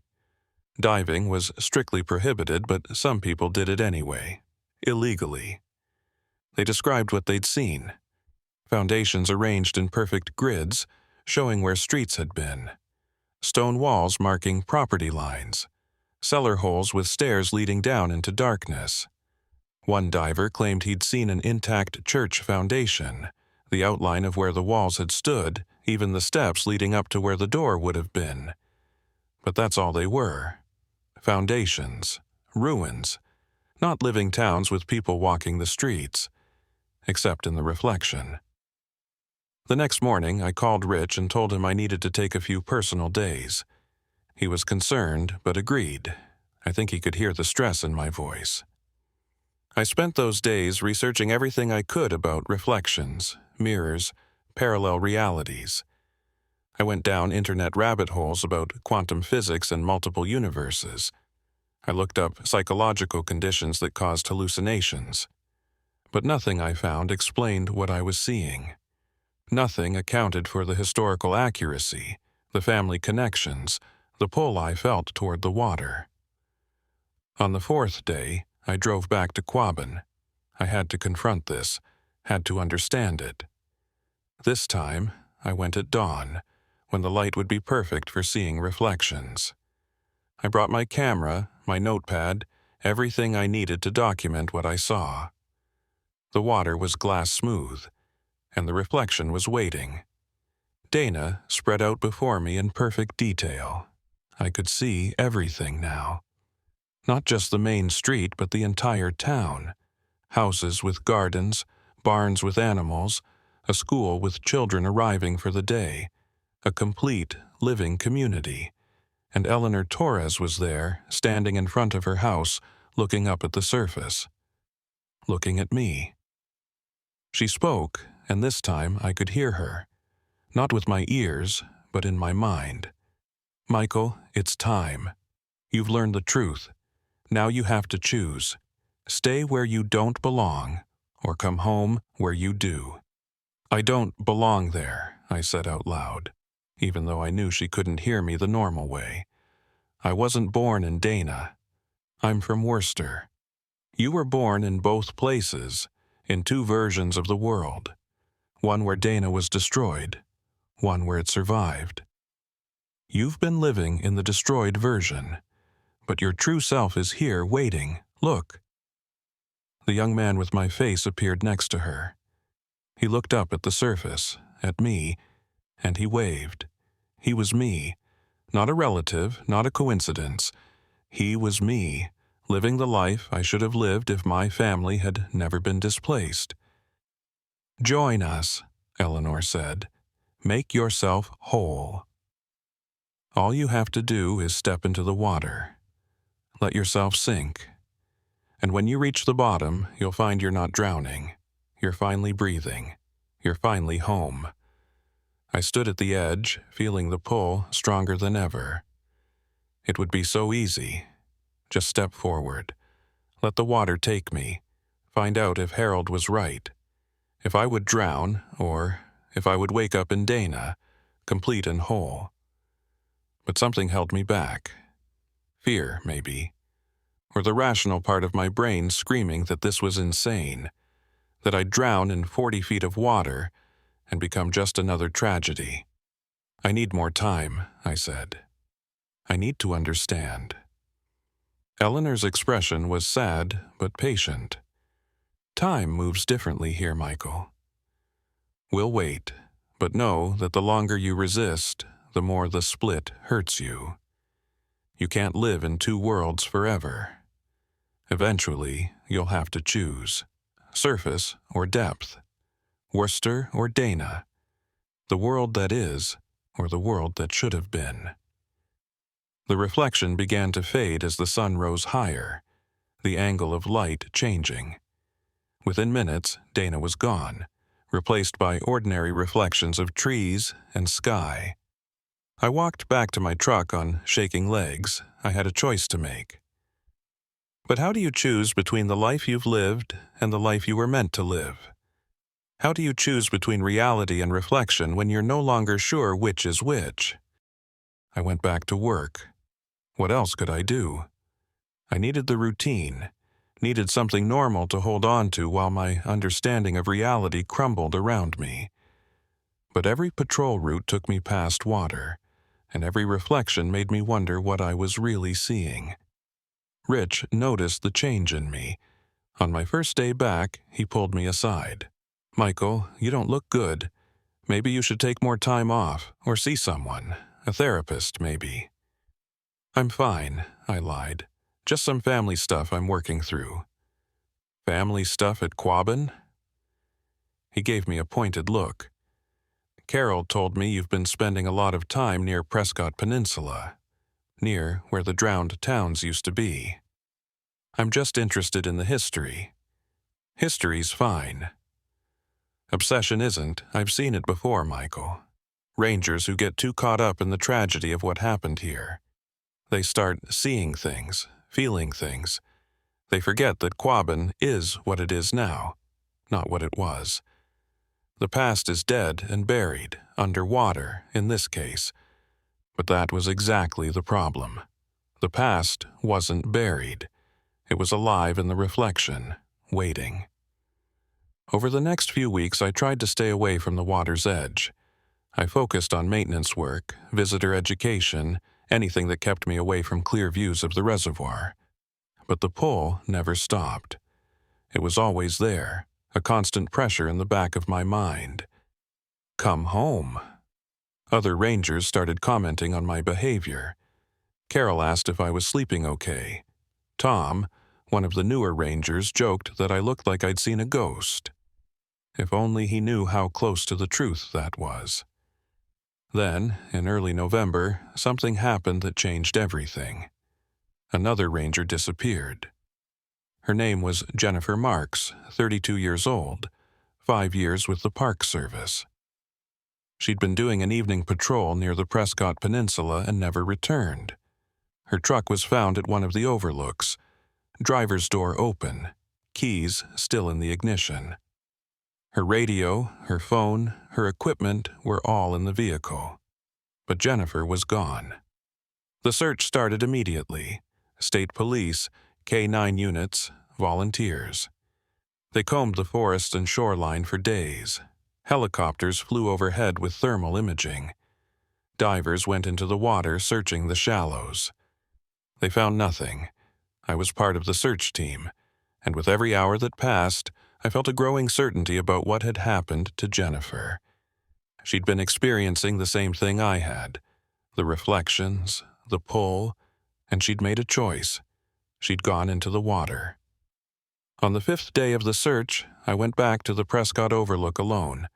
Diving was strictly prohibited, but some people did it anyway, illegally. They described what they'd seen. Foundations arranged in perfect grids, showing where streets had been. Stone walls marking property lines. Cellar holes with stairs leading down into darkness. One diver claimed he'd seen an intact church foundation, the outline of where the walls had stood, even the steps leading up to where the door would have been. But that's all they were. Foundations, ruins, not living towns with people walking the streets, except in the reflection. The next morning, I called Rich and told him I needed to take a few personal days. He was concerned, but agreed. I think he could hear the stress in my voice. I spent those days researching everything I could about reflections, mirrors, parallel realities. I went down internet rabbit holes about quantum physics and multiple universes. I looked up psychological conditions that caused hallucinations. But nothing I found explained what I was seeing. Nothing accounted for the historical accuracy, the family connections, the pull I felt toward the water. On the fourth day, I drove back to Quabbin. I had to confront this, had to understand it. This time, I went at dawn, when the light would be perfect for seeing reflections. I brought my camera, my notepad, everything I needed to document what I saw. The water was glass smooth, and the reflection was waiting. Dana spread out before me in perfect detail. I could see everything now. Not just the main street, but the entire town. Houses with gardens, barns with animals, a school with children arriving for the day, a complete, living community. And Eleanor Torres was there, standing in front of her house, looking up at the surface. Looking at me. She spoke, and this time I could hear her. Not with my ears, but in my mind. Michael, it's time. You've learned the truth. Now you have to choose. Stay where you don't belong, or come home where you do. I don't belong there, I said out loud, even though I knew she couldn't hear me the normal way. I wasn't born in Dana. I'm from Worcester. You were born in both places, in two versions of the world. One where Dana was destroyed, one where it survived. You've been living in the destroyed version, but your true self is here waiting. Look. The young man with my face appeared next to her. He looked up at the surface, at me, and he waved. He was me, not a relative, not a coincidence. He was me, living the life I should have lived if my family had never been displaced. Join us, Eleanor said. Make yourself whole. All you have to do is step into the water. Let yourself sink. And when you reach the bottom, you'll find you're not drowning. You're finally breathing. You're finally home. I stood at the edge, feeling the pull stronger than ever. It would be so easy. Just step forward. Let the water take me. Find out if Harold was right. If I would drown, or if I would wake up in Dana, complete and whole. But something held me back. Fear, maybe. Or the rational part of my brain screaming that this was insane, that I'd drown in 40 feet of water and become just another tragedy. I need more time, I said. I need to understand. Eleanor's expression was sad but patient. Time moves differently here, Michael. We'll wait, but know that the longer you resist, the more the split hurts you. You can't live in two worlds forever. Eventually, you'll have to choose. Surface or depth. Worcester or Dana. The world that is, or the world that should have been. The reflection began to fade as the sun rose higher, the angle of light changing. Within minutes, Dana was gone, replaced by ordinary reflections of trees and sky. I walked back to my truck on shaking legs. I had a choice to make. But how do you choose between the life you've lived and the life you were meant to live? How do you choose between reality and reflection when you're no longer sure which is which? I went back to work. What else could I do? I needed the routine, needed something normal to hold on to while my understanding of reality crumbled around me. But every patrol route took me past water, and every reflection made me wonder what I was really seeing. Rich noticed the change in me, On my first day back, he pulled me aside. "Michael, you don't look good. Maybe you should take more time off, or see someone. A therapist, maybe." "I'm fine," I lied. "Just some family stuff I'm working through." "Family stuff at Quabbin?" He gave me a pointed look. "Carol told me you've been spending a lot of time near Prescott Peninsula, near where the drowned towns used to be." "I'm just interested in the history." "History's fine." "Obsession isn't. I've seen it before, Michael. Rangers who get too caught up in the tragedy of what happened here. They start seeing things, feeling things. They forget that Quabbin is what it is now, not what it was. The past is dead and buried, underwater in this case. But that was exactly the problem. The past wasn't buried. It was alive in the reflection, waiting. Over the next few weeks, I tried to stay away from the water's edge. I focused on maintenance work, visitor education, anything that kept me away from clear views of the reservoir. But the pull never stopped. It was always there, a constant pressure in the back of my mind. Come home. Other rangers started commenting on my behavior. Carol asked if I was sleeping okay. Tom, one of the newer rangers, joked that I looked like I'd seen a ghost. If only he knew how close to the truth that was. Then, in early November, something happened that changed everything. Another ranger disappeared. Her name was Jennifer Marks, 32 years old, 5 years with the Park Service. She'd been doing an evening patrol near the Prescott Peninsula and never returned. Her truck was found at one of the overlooks, driver's door open, keys still in the ignition. Her radio, her phone, her equipment were all in the vehicle. But Jennifer was gone. The search started immediately. State police, K-9 units, volunteers. They combed the forest and shoreline for days. Helicopters flew overhead with thermal imaging. Divers went into the water searching the shallows. They found nothing. I was part of the search team, and with every hour that passed, I felt a growing certainty about what had happened to Jennifer. She'd been experiencing the same thing I had, the reflections, the pull, and she'd made a choice. She'd gone into the water. On the 5th day of the search, I went back to the Prescott Overlook alone,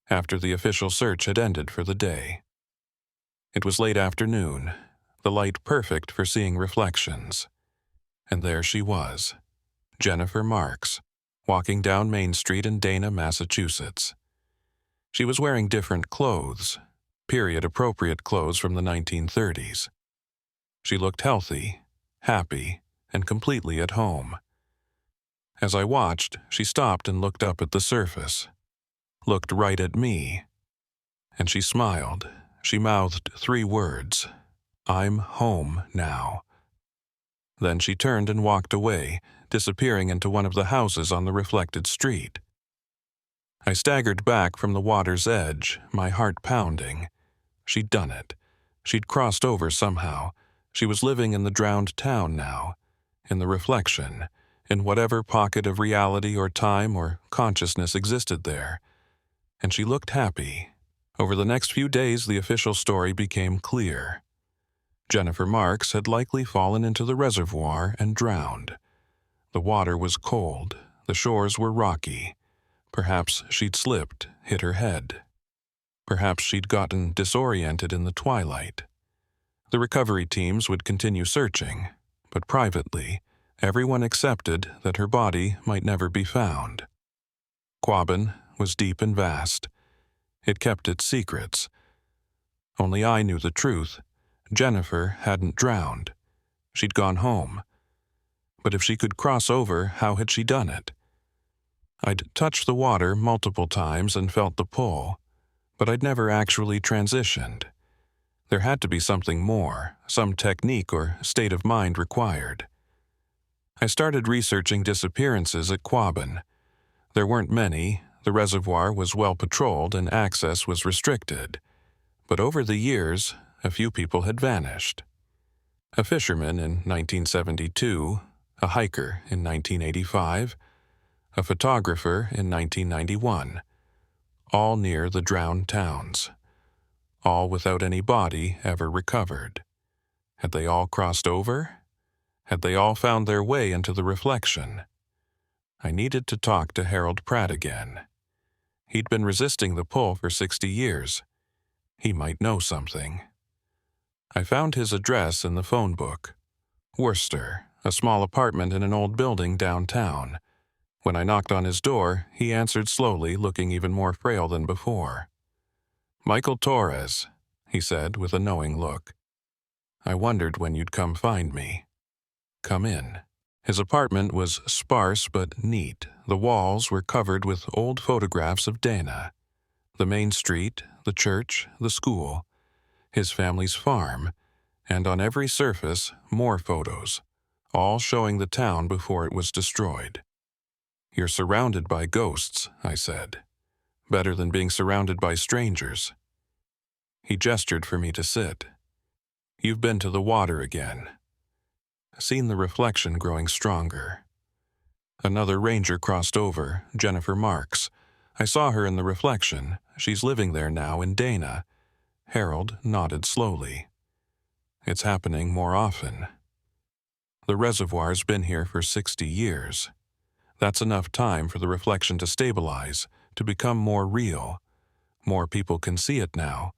after the official search had ended for the day. It was late afternoon, the light perfect for seeing reflections. And there she was, Jennifer Marks, walking down Main Street in Dana, Massachusetts. She was wearing different clothes, period-appropriate clothes from the 1930s. She looked healthy, happy, and completely at home. As I watched, she stopped and looked up at the surface, looked right at me, and she smiled. She mouthed 3 words, "I'm home now." Then she turned and walked away, disappearing into one of the houses on the reflected street. I staggered back from the water's edge, my heart pounding. She'd done it. She'd crossed over somehow. She was living in the drowned town now, in the reflection, in whatever pocket of reality or time or consciousness existed there. And she looked happy. Over the next few days, the official story became clear. Jennifer Marks had likely fallen into the reservoir and drowned. The water was cold. The shores were rocky. Perhaps she'd slipped, hit her head. Perhaps she'd gotten disoriented in the twilight. The recovery teams would continue searching, but privately, everyone accepted that her body might never be found. Quabbin was deep and vast. It kept its secrets. Only I knew the truth. Jennifer hadn't drowned. She'd gone home. But if she could cross over, how had she done it? I'd touched the water multiple times and felt the pull, but I'd never actually transitioned. There had to be something more, some technique or state of mind required. I started researching disappearances at Quabbin. There weren't many, the reservoir was well patrolled and access was restricted. But over the years, a few people had vanished. A fisherman in 1972, a hiker in 1985, a photographer in 1991, all near the drowned towns, all without any body ever recovered. Had they all crossed over? Had they all found their way into the reflection? I needed to talk to Harold Pratt again. He'd been resisting the pull for 60 years. He might know something. I found his address in the phone book. Worcester, a small apartment in an old building downtown. When I knocked on his door, he answered slowly, looking even more frail than before. "Michael Torres," he said with a knowing look. "I wondered when you'd come find me. Come in." His apartment was sparse but neat. The walls were covered with old photographs of Dana. The main street, the church, the school, his family's farm, and on every surface, more photos, all showing the town before it was destroyed. "You're surrounded by ghosts," I said. "Better than being surrounded by strangers." He gestured for me to sit. "You've been to the water again." Seen the reflection growing stronger. Another ranger crossed over, Jennifer Marks. I saw her in the reflection. She's living there now in Dana. Harold nodded slowly. "It's happening more often. The reservoir's been here for 60 years. That's enough time for the reflection to stabilize, to become more real. More people can see it now.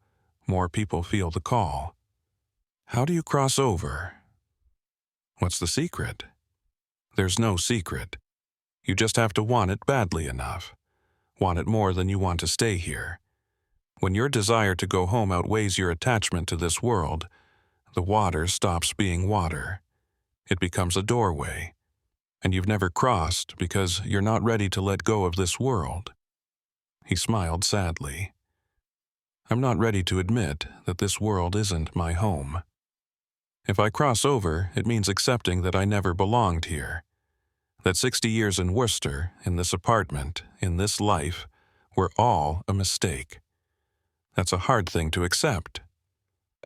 More people feel the call." "How do you cross over?" "What's the secret?" "There's no secret. You just have to want it badly enough. Want it more than you want to stay here. When your desire to go home outweighs your attachment to this world, the water stops being water. It becomes a doorway. And you've never crossed because you're not ready to let go of this world." He smiled sadly. "I'm not ready to admit that this world isn't my home. If I cross over, it means accepting that I never belonged here. That 60 years in Worcester, in this apartment, in this life, were all a mistake. That's a hard thing to accept.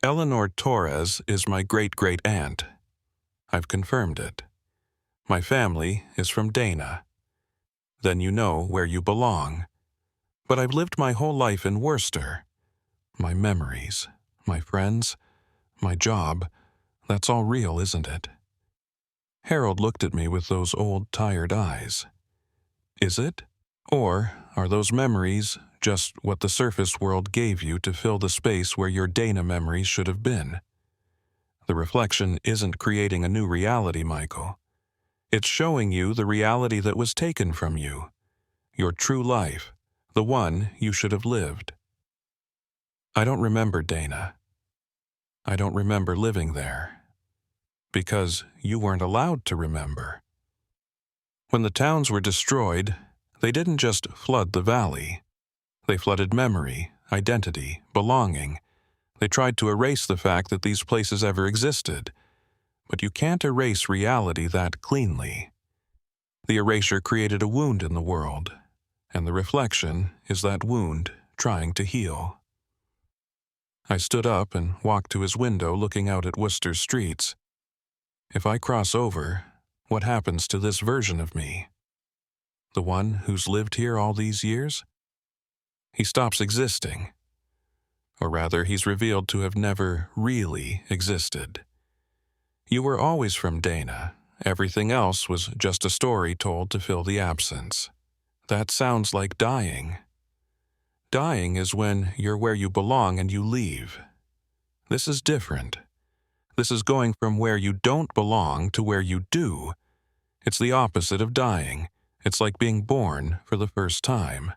Eleanor Torres is my great-great-aunt. I've confirmed it. My family is from Dana. Then you know where you belong. But I've lived my whole life in Worcester. My memories, my friends, my job, that's all real, isn't it?" Harold looked at me with those old, tired eyes. "Is it? Or are those memories just what the surface world gave you to fill the space where your Dana memories should have been? The reflection isn't creating a new reality, Michael. It's showing you the reality that was taken from you. Your true life, the one you should have lived." "I don't remember Dana. I don't remember living there. Because you weren't allowed to remember. When the towns were destroyed, they didn't just flood the valley. They flooded memory, identity, belonging. They tried to erase the fact that these places ever existed. But you can't erase reality that cleanly. The erasure created a wound in the world, and the reflection is that wound trying to heal." I stood up and walked to his window, looking out at Worcester's streets. If I cross over, what happens to this version of me? The one who's lived here all these years? He stops existing. Or rather, he's revealed to have never really existed. You were always from Dana. Everything else was just a story told to fill the absence. That sounds like dying. Dying is when you're where you belong and you leave. This is different. This is going from where you don't belong to where you do. It's the opposite of dying. It's like being born for the first time.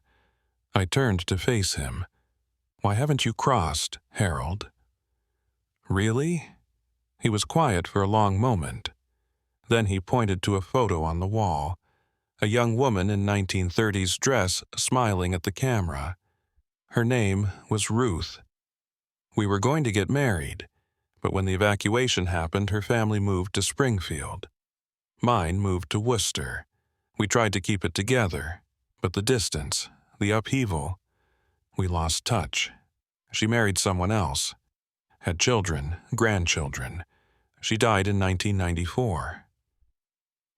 I turned to face him. "Why haven't you crossed, Harold?" "Really?" He was quiet for a long moment. Then he pointed to a photo on the wall. A young woman in 1930s dress smiling at the camera. Her name was Ruth. We were going to get married. But when the evacuation happened, her family moved to Springfield. Mine moved to Worcester. We tried to keep it together, but the distance, the upheaval, we lost touch. She married someone else, had children, grandchildren. She died in 1994.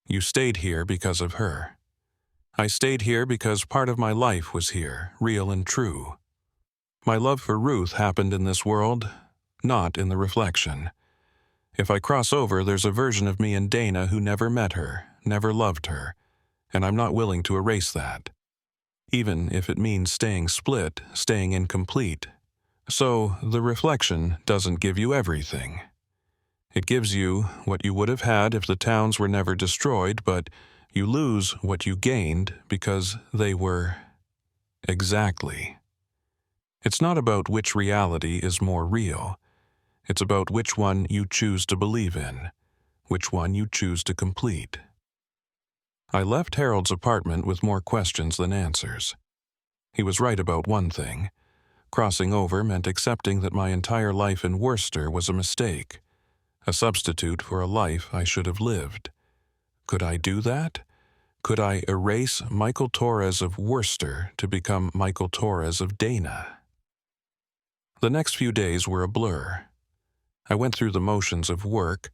You stayed here because of her. I stayed here because part of my life was here, real and true. My love for Ruth happened in this world, not in the reflection. If I cross over, there's a version of me and Dana who never met her, never loved her, and I'm not willing to erase that. Even if it means staying split, staying incomplete. So, the reflection doesn't give you everything. It gives you what you would have had if the towns were never destroyed, but you lose what you gained because they were exactly. It's not about which reality is more real. It's about which one you choose to believe in, which one you choose to complete. I left Harold's apartment with more questions than answers. He was right about one thing. Crossing over meant accepting that my entire life in Worcester was a mistake, a substitute for a life I should have lived. Could I do that? Could I erase Michael Torres of Worcester to become Michael Torres of Dana? The next few days were a blur. I went through the motions of work,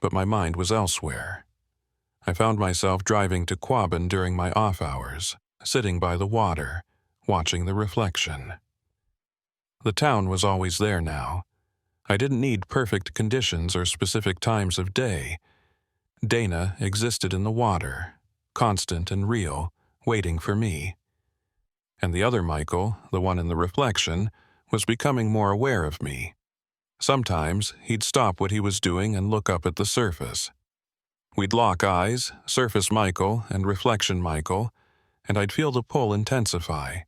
but my mind was elsewhere. I found myself driving to Quabbin during my off hours, sitting by the water, watching the reflection. The town was always there now. I didn't need perfect conditions or specific times of day. Dana existed in the water, constant and real, waiting for me. And the other Michael, the one in the reflection, was becoming more aware of me. Sometimes he'd stop what he was doing and look up at the surface. We'd lock eyes, surface Michael and reflection Michael, and I'd feel the pull intensify,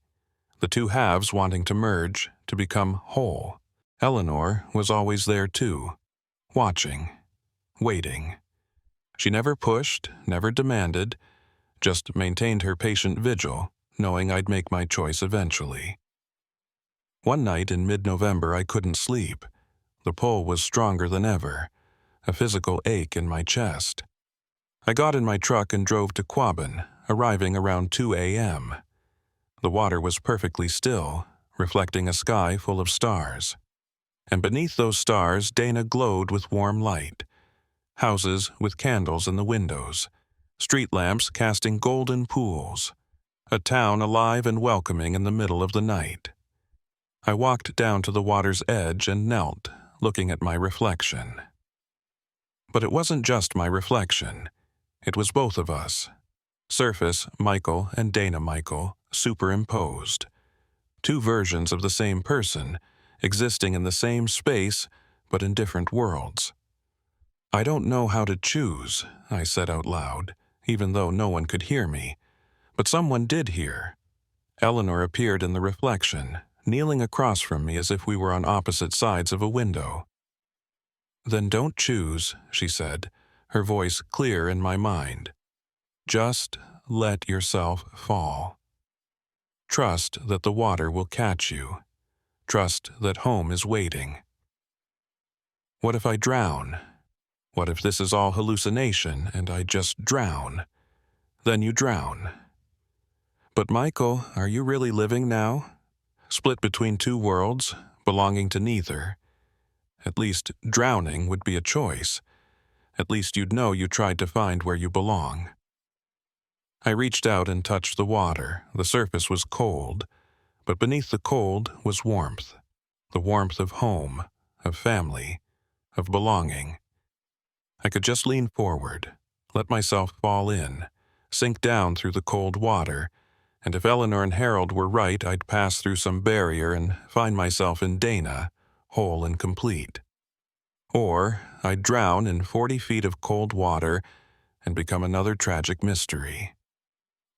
the two halves wanting to merge, to become whole. Eleanor was always there too, watching, waiting. She never pushed, never demanded, just maintained her patient vigil, knowing I'd make my choice eventually. One night in mid-November I couldn't sleep. The pull was stronger than ever, a physical ache in my chest. I got in my truck and drove to Quabbin, arriving around 2 a.m. The water was perfectly still, reflecting a sky full of stars. And beneath those stars, Dana glowed with warm light. Houses with candles in the windows, street lamps casting golden pools, a town alive and welcoming in the middle of the night. I walked down to the water's edge and knelt, looking at my reflection. But it wasn't just my reflection. It was both of us. Surface Michael and Dana Michael superimposed. Two versions of the same person, existing in the same space, but in different worlds. I don't know how to choose, I said out loud, even though no one could hear me. But someone did hear. Eleanor appeared in the reflection, kneeling across from me as if we were on opposite sides of a window. "Then don't choose," she said, her voice clear in my mind. "Just let yourself fall. Trust that the water will catch you. Trust that home is waiting. What if I drown? What if this is all hallucination and I just drown? Then you drown. But Michael, are you really living now? Split between two worlds, belonging to neither. At least drowning would be a choice. At least you'd know you tried to find where you belong." I reached out and touched the water. The surface was cold, but beneath the cold was warmth. The warmth of home, of family, of belonging. I could just lean forward, let myself fall in, sink down through the cold water, and if Eleanor and Harold were right, I'd pass through some barrier and find myself in Dana, whole and complete. Or I'd drown in 40 feet of cold water and become another tragic mystery.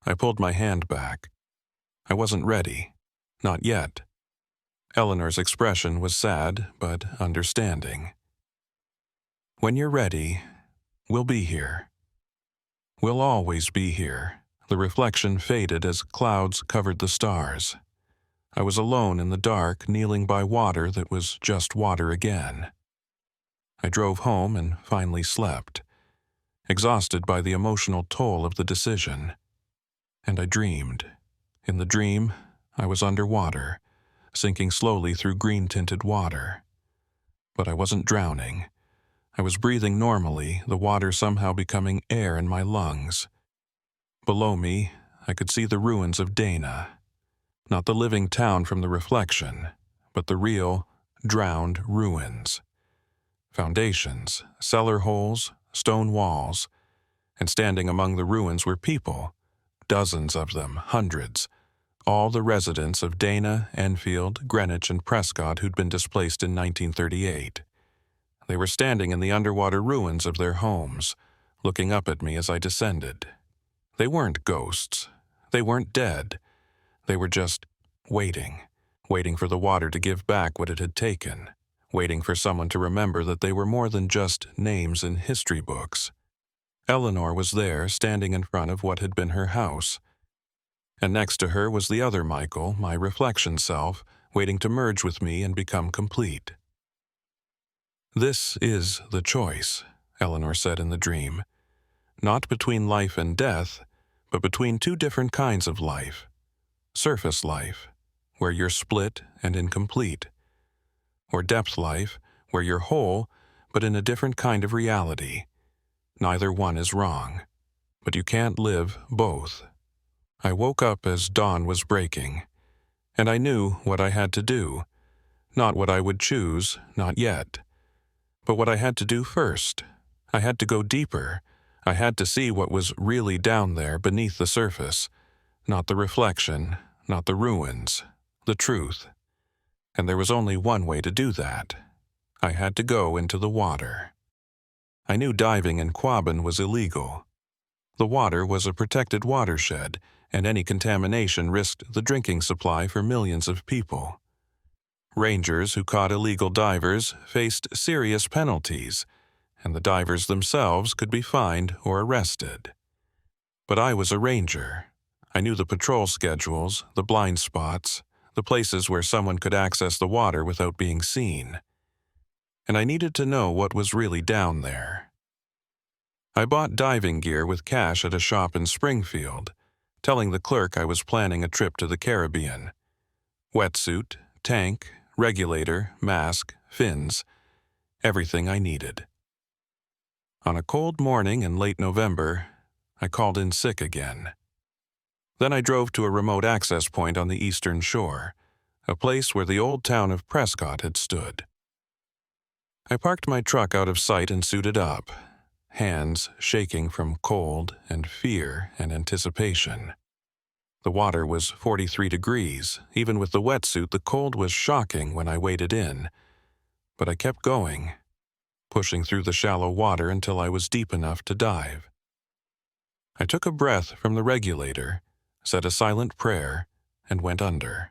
I pulled my hand back. I wasn't ready. Not yet. Eleanor's expression was sad, but understanding. "When you're ready, we'll be here. We'll always be here." The reflection faded as clouds covered the stars. I was alone in the dark, kneeling by water that was just water again. I drove home and finally slept, exhausted by the emotional toll of the decision. And I dreamed. In the dream, I was underwater, sinking slowly through green-tinted water. But I wasn't drowning. I was breathing normally, the water somehow becoming air in my lungs. Below me, I could see the ruins of Dana. Not the living town from the reflection, but the real, drowned ruins. Foundations, cellar holes, stone walls, and standing among the ruins were people, dozens of them, hundreds, all the residents of Dana, Enfield, Greenwich, and Prescott who'd been displaced in 1938. They were standing in the underwater ruins of their homes, looking up at me as I descended. They weren't ghosts. They weren't dead. They were just waiting for the water to give back what it had taken, waiting for someone to remember that they were more than just names in history books. Eleanor was there, standing in front of what had been her house. And next to her was the other Michael, my reflection self, waiting to merge with me and become complete. "This is the choice," Eleanor said in the dream. "Not between life and death, but between two different kinds of life. Surface life, where you're split and incomplete. Or depth life, where you're whole, but in a different kind of reality. Neither one is wrong, but you can't live both." I woke up as dawn was breaking, and I knew what I had to do. Not what I would choose, not yet, but what I had to do first. I had to go deeper. I had to see what was really down there beneath the surface, not the reflection, not the ruins, the truth. And there was only one way to do that. I had to go into the water. I knew diving in Quabbin was illegal. The water was a protected watershed, and any contamination risked the drinking supply for millions of people. Rangers who caught illegal divers faced serious penalties, and the divers themselves could be fined or arrested. But I was a ranger. I knew the patrol schedules, the blind spots, the places where someone could access the water without being seen. And I needed to know what was really down there. I bought diving gear with cash at a shop in Springfield, telling the clerk I was planning a trip to the Caribbean. Wetsuit, tank, regulator, mask, fins, everything I needed. On a cold morning in late November, I called in sick again. Then I drove to a remote access point on the eastern shore, a place where the old town of Prescott had stood. I parked my truck out of sight and suited up, hands shaking from cold and fear and anticipation. The water was 43 degrees. Even with the wetsuit, the cold was shocking when I waded in. But I kept going, pushing through the shallow water until I was deep enough to dive. I took a breath from the regulator, said a silent prayer, and went under.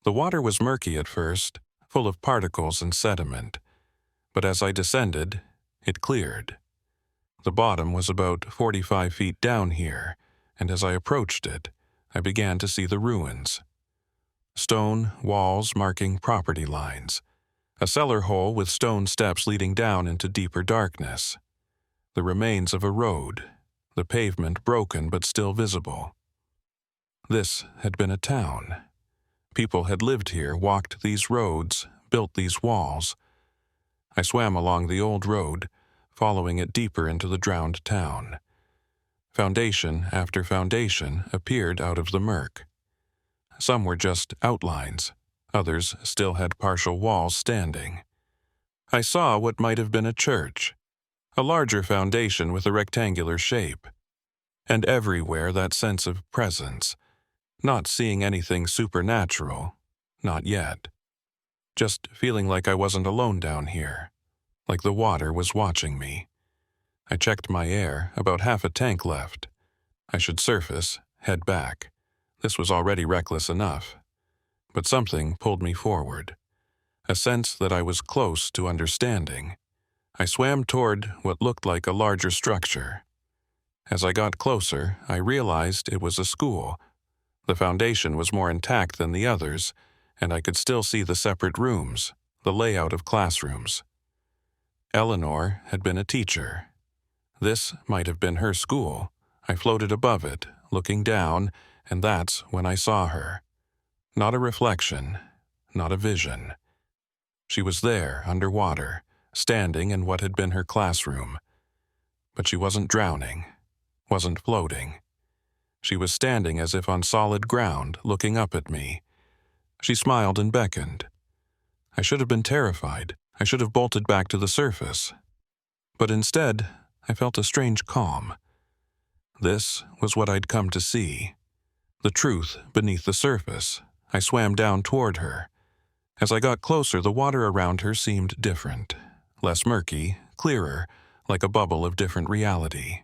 The water was murky at first, full of particles and sediment, but as I descended, it cleared. The bottom was about 45 feet down here, and as I approached it, I began to see the ruins. Stone walls marking property lines, a cellar hole with stone steps leading down into deeper darkness, the remains of a road, the pavement broken but still visible. This had been a town. People had lived here, walked these roads, built these walls. I swam along the old road, following it deeper into the drowned town. Foundation after foundation appeared out of the murk. Some were just outlines, others still had partial walls standing. I saw what might have been a church, a larger foundation with a rectangular shape, and everywhere that sense of presence, not seeing anything supernatural, not yet. Just feeling like I wasn't alone down here, like the water was watching me. I checked my air, about half a tank left. I should surface, head back. This was already reckless enough. But something pulled me forward, a sense that I was close to understanding. I swam toward what looked like a larger structure. As I got closer, I realized it was a school. The foundation was more intact than the others, and I could still see the separate rooms, the layout of classrooms. Eleanor had been a teacher. This might have been her school. I floated above it, looking down, and that's when I saw her. Not a reflection, not a vision. She was there, underwater, standing in what had been her classroom. But she wasn't drowning, wasn't floating. She was standing as if on solid ground, looking up at me. She smiled and beckoned. I should have been terrified. I should have bolted back to the surface. But instead, I felt a strange calm. This was what I'd come to see. The truth beneath the surface. I swam down toward her. As I got closer, the water around her seemed different. Less murky, clearer, like a bubble of different reality.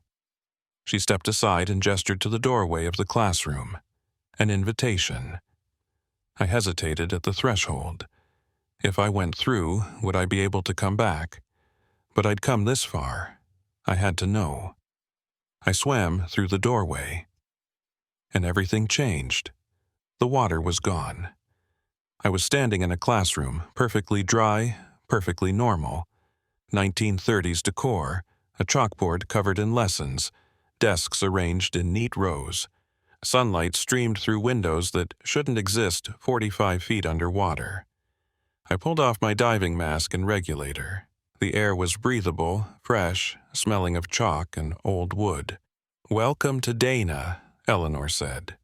She stepped aside and gestured to the doorway of the classroom. An invitation. I hesitated at the threshold. If I went through, would I be able to come back? But I'd come this far. I had to know. I swam through the doorway. And everything changed. The water was gone. I was standing in a classroom, perfectly dry, perfectly normal. 1930s decor, a chalkboard covered in lessons, desks arranged in neat rows. Sunlight streamed through windows that shouldn't exist 45 feet underwater. I pulled off my diving mask and regulator. The air was breathable, fresh, smelling of chalk and old wood. "Welcome to Dana," Eleanor said.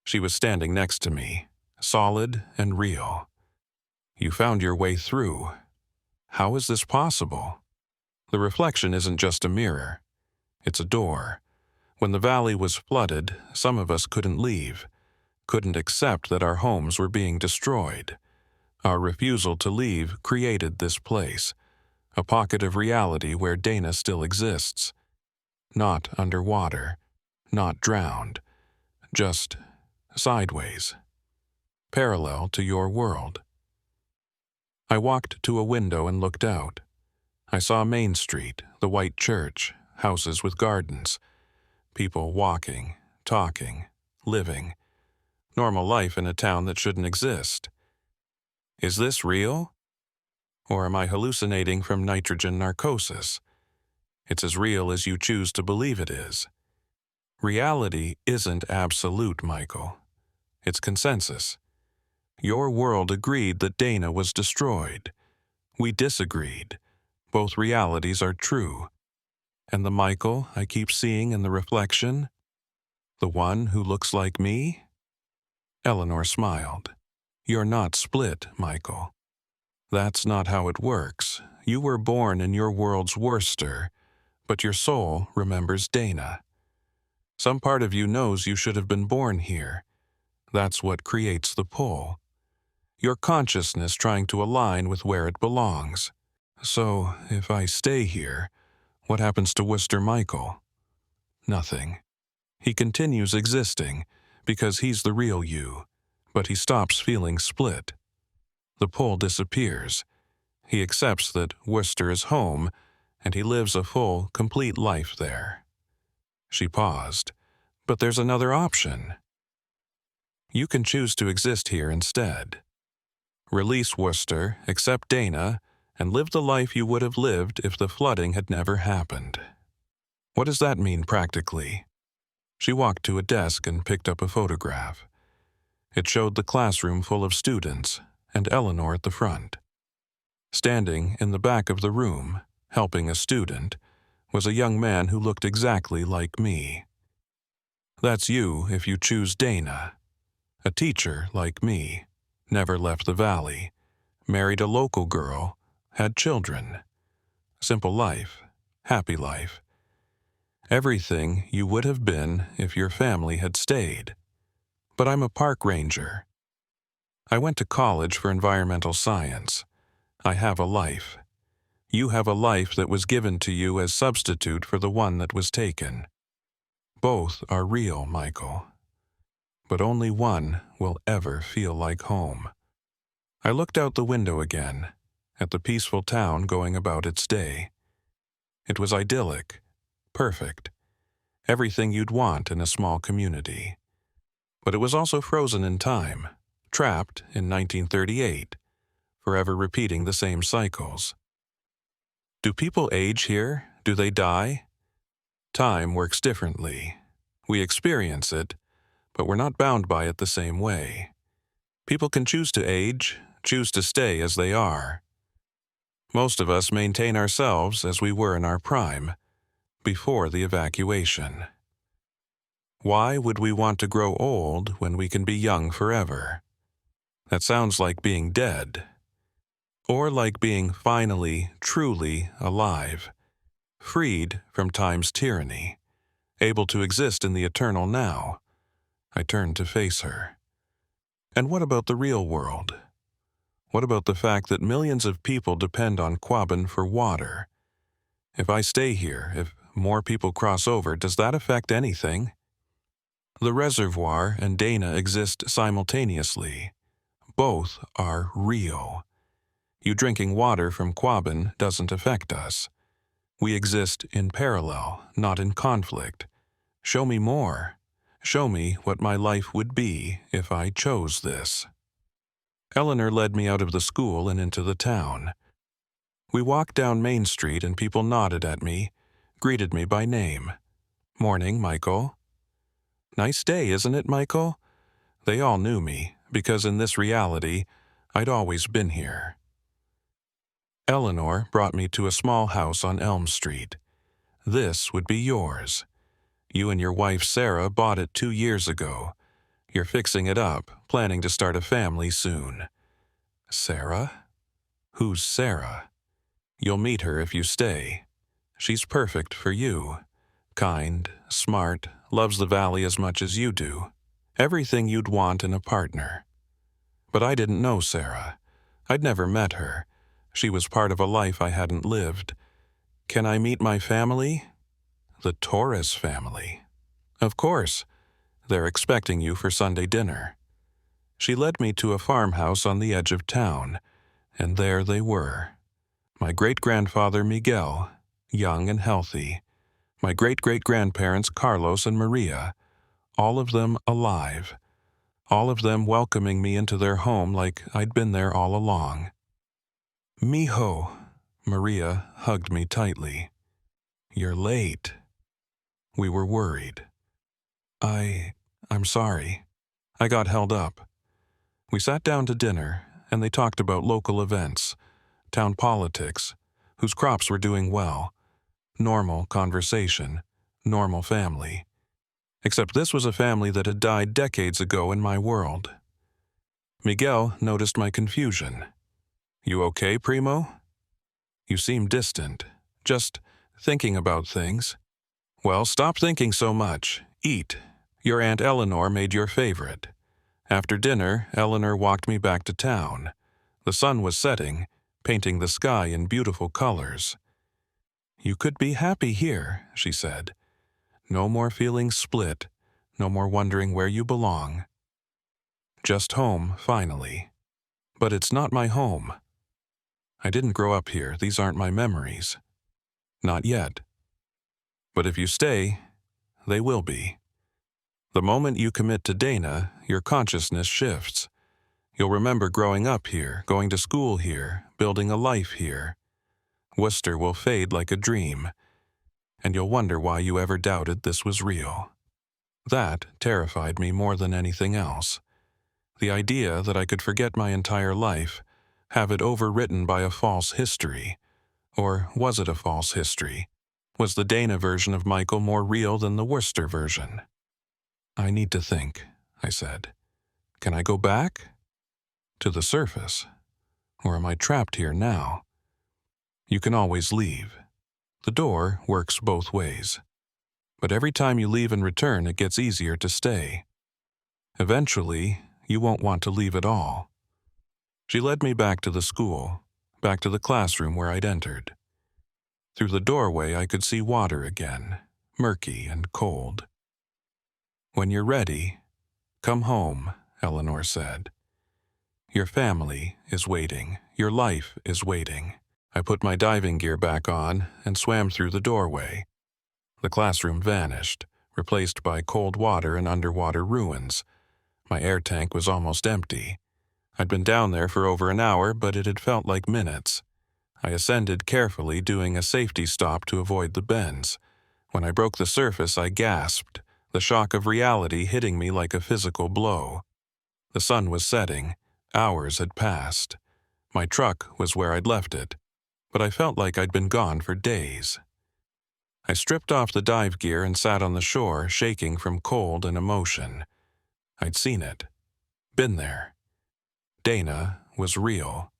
She was standing next to me, solid and real. "You found your way through. How is this possible?" The reflection isn't just a mirror. It's a door. When the valley was flooded, some of us couldn't leave, couldn't accept that our homes were being destroyed. Our refusal to leave created this place, a pocket of reality where Dana still exists. Not underwater, not drowned, just sideways, parallel to your world. I walked to a window and looked out. I saw Main Street, the white church, houses with gardens, people walking, talking, living. Normal life in a town that shouldn't exist. Is this real? Or am I hallucinating from nitrogen narcosis? It's as real as you choose to believe it is. Reality isn't absolute, Michael. It's consensus. Your world agreed that Dana was destroyed. We disagreed. Both realities are true. And the Michael I keep seeing in the reflection? The one who looks like me? Eleanor smiled. You're not split, Michael. That's not how it works. You were born in your world's Worcester, but your soul remembers Dana. Some part of you knows you should have been born here. That's what creates the pull. Your consciousness trying to align with where it belongs. So, if I stay here, what happens to Worcester Michael? Nothing. He continues existing because he's the real you, but he stops feeling split. The pull disappears. He accepts that Worcester is home, and he lives a full, complete life there. She paused. But there's another option. You can choose to exist here instead. Release Worcester, accept Dana, and live the life you would have lived if the flooding had never happened. What does that mean practically? She walked to a desk and picked up a photograph. It showed the classroom full of students, and Eleanor at the front. Standing in the back of the room, helping a student, was a young man who looked exactly like me. That's you if you choose Dana. A teacher like me, never left the valley, married a local girl, had children. Simple life, happy life. Everything you would have been if your family had stayed. But I'm a park ranger. I went to college for environmental science. I have a life. You have a life that was given to you as substitute for the one that was taken. Both are real, Michael. But only one will ever feel like home. I looked out the window again, at the peaceful town going about its day. It was idyllic, perfect, everything you'd want in a small community. But it was also frozen in time, trapped in 1938, forever repeating the same cycles. Do people age here? Do they die? Time works differently. We experience it, but we're not bound by it the same way. People can choose to age, choose to stay as they are. Most of us maintain ourselves as we were in our prime, before the evacuation. Why would we want to grow old when we can be young forever? That sounds like being dead. Or like being finally, truly alive, freed from time's tyranny, able to exist in the eternal now. I turned to face her. And what about the real world? What about the fact that millions of people depend on Quabbin for water? If I stay here, if more people cross over, does that affect anything? The reservoir and Dana exist simultaneously. Both are real. You drinking water from Quabbin doesn't affect us. We exist in parallel, not in conflict. Show me more. Show me what my life would be if I chose this. Eleanor led me out of the school and into the town. We walked down Main Street and people nodded at me, greeted me by name. "Morning, Michael." "Nice day, isn't it, Michael?" They all knew me, because in this reality, I'd always been here. Eleanor brought me to a small house on Elm Street. "This would be yours. You and your wife Sarah bought it 2 years ago. You're fixing it up, planning to start a family soon." "Sarah? Who's Sarah?" "You'll meet her if you stay. She's perfect for you. Kind, smart, loves the valley as much as you do. Everything you'd want in a partner." But I didn't know Sarah. I'd never met her. She was part of a life I hadn't lived. "Can I meet my family?" "The Torres family." "Of course. They're expecting you for Sunday dinner." She led me to a farmhouse on the edge of town, and there they were. My great-grandfather Miguel, young and healthy. My great-great-grandparents Carlos and Maria, all of them alive. All of them welcoming me into their home like I'd been there all along. "Mijo," Maria hugged me tightly. "You're late." We were worried. I'm sorry. I got held up. We sat down to dinner, and they talked about local events, town politics, whose crops were doing well. Normal conversation, normal family. Except this was a family that had died decades ago in my world. Miguel noticed my confusion. "You okay, Primo? You seem distant. Just thinking about things." "Well, stop thinking so much. Eat. Your Aunt Eleanor made your favorite." After dinner, Eleanor walked me back to town. The sun was setting, painting the sky in beautiful colors. "You could be happy here," she said. "No more feeling split, no more wondering where you belong. Just home, finally. But it's not my home. I didn't grow up here, these aren't my memories. Not yet. But if you stay, they will be. The moment you commit to Dana, your consciousness shifts. You'll remember growing up here, going to school here, building a life here. Worcester will fade like a dream, and you'll wonder why you ever doubted this was real." That terrified me more than anything else. The idea that I could forget my entire life, have it overwritten by a false history. Or was it a false history? Was the Dana version of Michael more real than the Worcester version? "I need to think," I said. "Can I go back? To the surface? Or am I trapped here now?" "You can always leave. The door works both ways. But every time you leave and return, it gets easier to stay. Eventually, you won't want to leave at all." She led me back to the school, back to the classroom where I'd entered. Through the doorway, I could see water again, murky and cold. "When you're ready, come home," Eleanor said. "Your family is waiting. Your life is waiting." I put my diving gear back on and swam through the doorway. The classroom vanished, replaced by cold water and underwater ruins. My air tank was almost empty. I'd been down there for over an hour, but it had felt like minutes. I ascended carefully, doing a safety stop to avoid the bends. When I broke the surface, I gasped, the shock of reality hitting me like a physical blow. The sun was setting. Hours had passed. My truck was where I'd left it. but I felt like I'd been gone for days. I stripped off the dive gear and sat on the shore, shaking from cold and emotion. I'd seen it. Been there. Dana was real.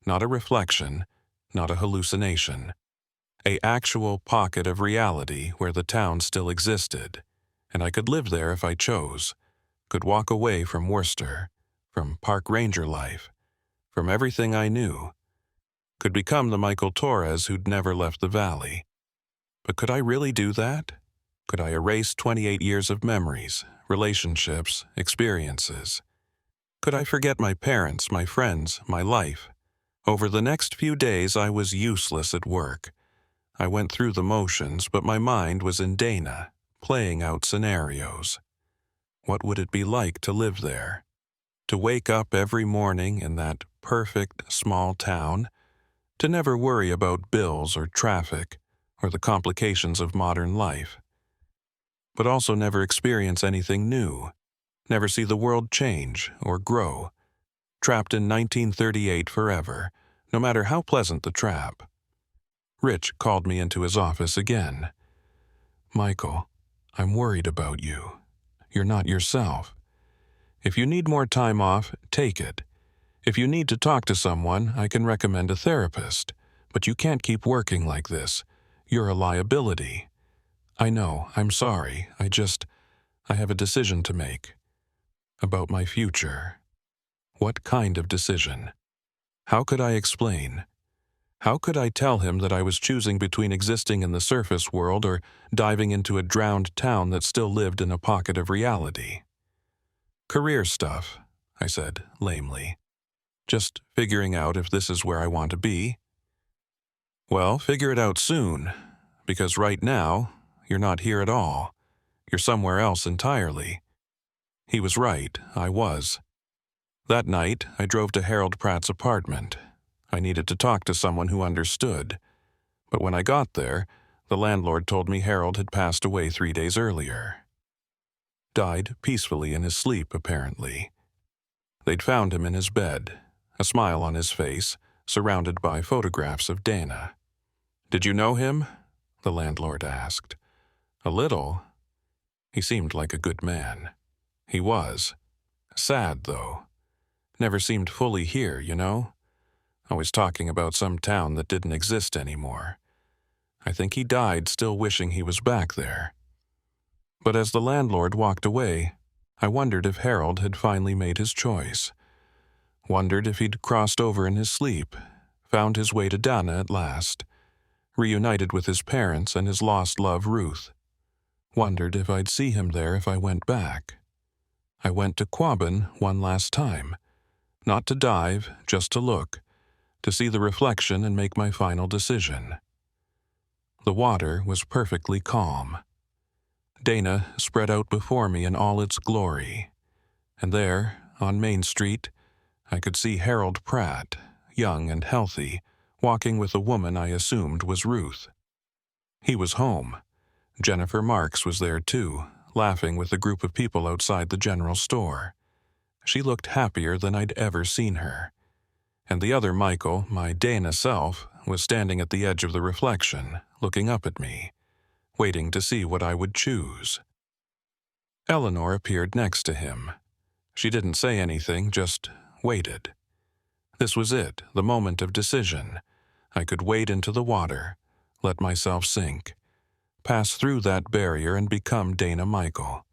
Not a reflection, not a hallucination. An actual pocket of reality where the town still existed, and I could live there if I chose, could walk away from Worcester, from park ranger life, from everything I knew, could become the Michael Torres who'd never left the valley. But could I really do that? Could I erase 28 years of memories, relationships, experiences? Could I forget my parents, my friends, my life? Over the next few days, I was useless at work. I went through the motions, but my mind was in Dana, playing out scenarios. What would it be like to live there? To wake up every morning in that perfect small town? To never worry about bills or traffic or the complications of modern life? But also never experience anything new, never see the world change or grow, trapped in 1938 forever, no matter how pleasant the trap. Rich called me into his office again. "Michael, I'm worried about you. You're not yourself. If you need more time off, take it. If you need to talk to someone, I can recommend a therapist. But you can't keep working like this. You're a liability. I know, I'm sorry. I have a decision to make. About my future." What kind of decision? How could I explain? How could I tell him that I was choosing between existing in the surface world or diving into a drowned town that still lived in a pocket of reality? "Career stuff," I said lamely. "Just figuring out if this is where I want to be." "Well, figure it out soon, because right now, you're not here at all. You're somewhere else entirely." He was right, I was. That night, I drove to Harold Pratt's apartment. I needed to talk to someone who understood. But when I got there, the landlord told me Harold had passed away 3 days earlier. Died peacefully in his sleep, apparently. They'd found him in his bed, a smile on his face, surrounded by photographs of Dana. "Did you know him?" the landlord asked. "A little." He seemed like a good man. He was. Sad, though. Never seemed fully here, you know? Always talking about some town that didn't exist anymore. I think he died still wishing he was back there. But as the landlord walked away, I wondered if Harold had finally made his choice. Wondered if he'd crossed over in his sleep, found his way to Dana at last, reunited with his parents and his lost love Ruth. Wondered if I'd see him there if I went back. I went to Quabbin one last time. Not to dive, just to look, to see the reflection and make my final decision. The water was perfectly calm. Dana spread out before me in all its glory. And there, on Main Street, I could see Harold Pratt, young and healthy, walking with a woman I assumed was Ruth. He was home. Jennifer Marks was there too, laughing with a group of people outside the general store. She looked happier than I'd ever seen her. And the other Michael, my Dana self, was standing at the edge of the reflection, looking up at me, waiting to see what I would choose. Eleanor appeared next to him. She didn't say anything, just waited. This was it, the moment of decision. I could wade into the water, let myself sink, pass through that barrier and become Dana Michael.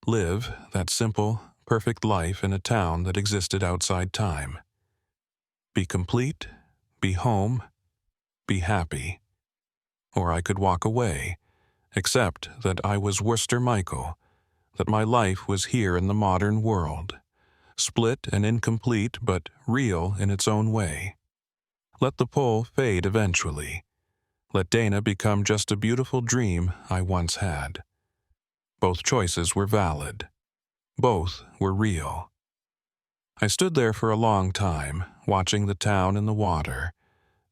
Live that simple, perfect life in a town that existed outside time. Be complete, be home, be happy. Or I could walk away, accept that I was Worcester Michael, that my life was here in the modern world, split and incomplete but real in its own way. Let the pole fade eventually. Let Dana become just a beautiful dream I once had. Both choices were valid. Both were real. I stood there for a long time, watching the town and the water,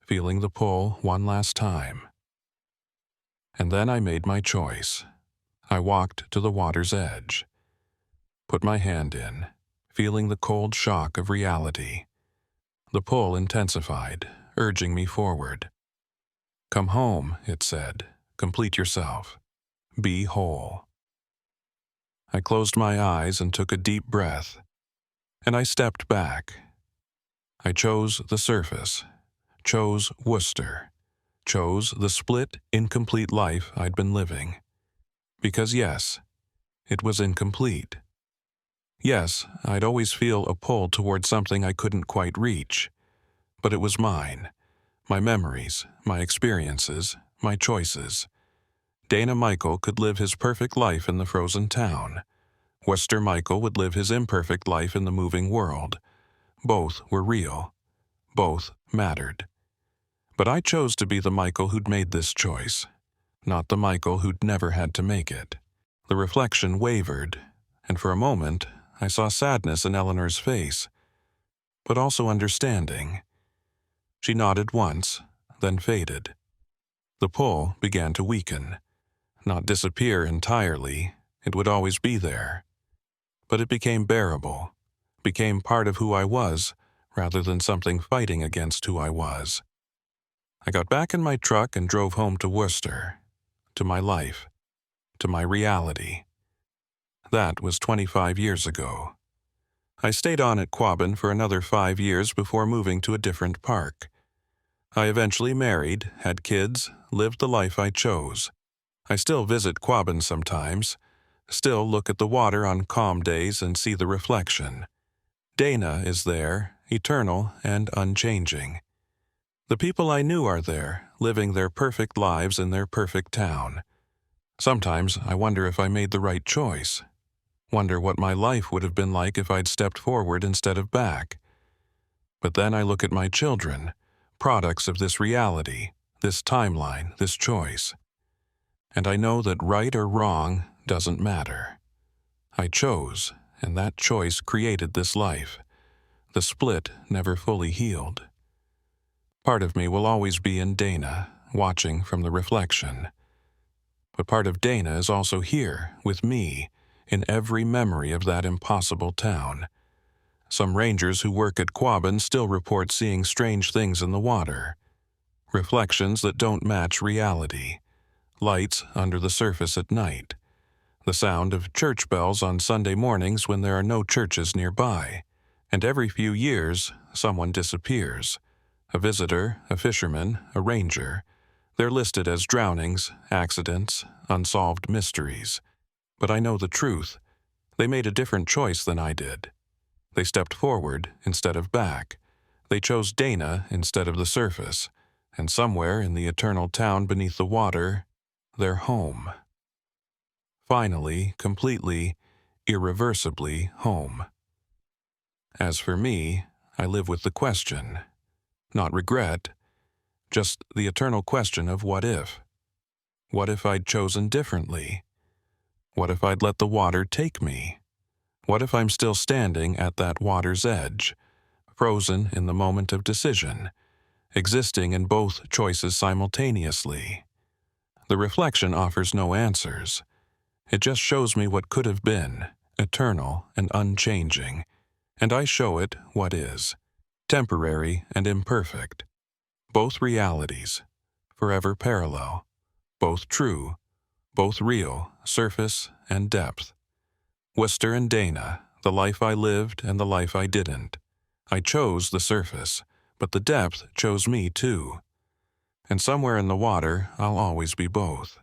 feeling the pull one last time. And then I made my choice. I walked to the water's edge, put my hand in, feeling the cold shock of reality. The pull intensified, urging me forward. Come home, it said. Complete yourself. Be whole. I closed my eyes and took a deep breath, and I stepped back. I chose the surface, chose Worcester, chose the split, incomplete life I'd been living. Because yes, it was incomplete. Yes, I'd always feel a pull toward something I couldn't quite reach, but it was mine, my memories, my experiences, my choices. Dana Michael could live his perfect life in the frozen town. Worcester Michael would live his imperfect life in the moving world. Both were real. Both mattered. But I chose to be the Michael who'd made this choice, not the Michael who'd never had to make it. The reflection wavered, and for a moment I saw sadness in Eleanor's face, but also understanding. She nodded once, then faded. The pull began to weaken, not disappear entirely. It would always be there. But it became bearable, became part of who I was, rather than something fighting against who I was. I got back in my truck and drove home to Worcester, to my life, to my reality. That was 25 years ago. I stayed on at Quabbin for another 5 years before moving to a different park. I eventually married, had kids, lived the life I chose. I still visit Quabbin sometimes, still look at the water on calm days and see the reflection. Dana is there, eternal and unchanging. The people I knew are there, living their perfect lives in their perfect town. Sometimes I wonder if I made the right choice. Wonder what my life would have been like if I'd stepped forward instead of back. But then I look at my children, products of this reality, this timeline, this choice. And I know that right or wrong doesn't matter. I chose, and that choice created this life. The split never fully healed. Part of me will always be in Dana, watching from the reflection. But part of Dana is also here, with me, in every memory of that impossible town. Some rangers who work at Quabbin still report seeing strange things in the water. Reflections that don't match reality. Lights under the surface at night. The sound of church bells on Sunday mornings when there are no churches nearby. And every few years, someone disappears. A visitor, a fisherman, a ranger. They're listed as drownings, accidents, unsolved mysteries. But I know the truth. They made a different choice than I did. They stepped forward instead of back. They chose Dana instead of the surface. And somewhere in the eternal town beneath the water, they're home. Finally, completely, irreversibly home. As for me, I live with the question. Not regret, just the eternal question of what if. What if I'd chosen differently? What if I'd let the water take me? What if I'm still standing at that water's edge, frozen in the moment of decision, existing in both choices simultaneously? The reflection offers no answers. It just shows me what could have been, eternal and unchanging, and I show it what is, temporary and imperfect. Both realities, forever parallel, both true, both real, surface and depth. Worcester and Dana, the life I lived and the life I didn't. I chose the surface, but the depth chose me too. And somewhere in the water, I'll always be both.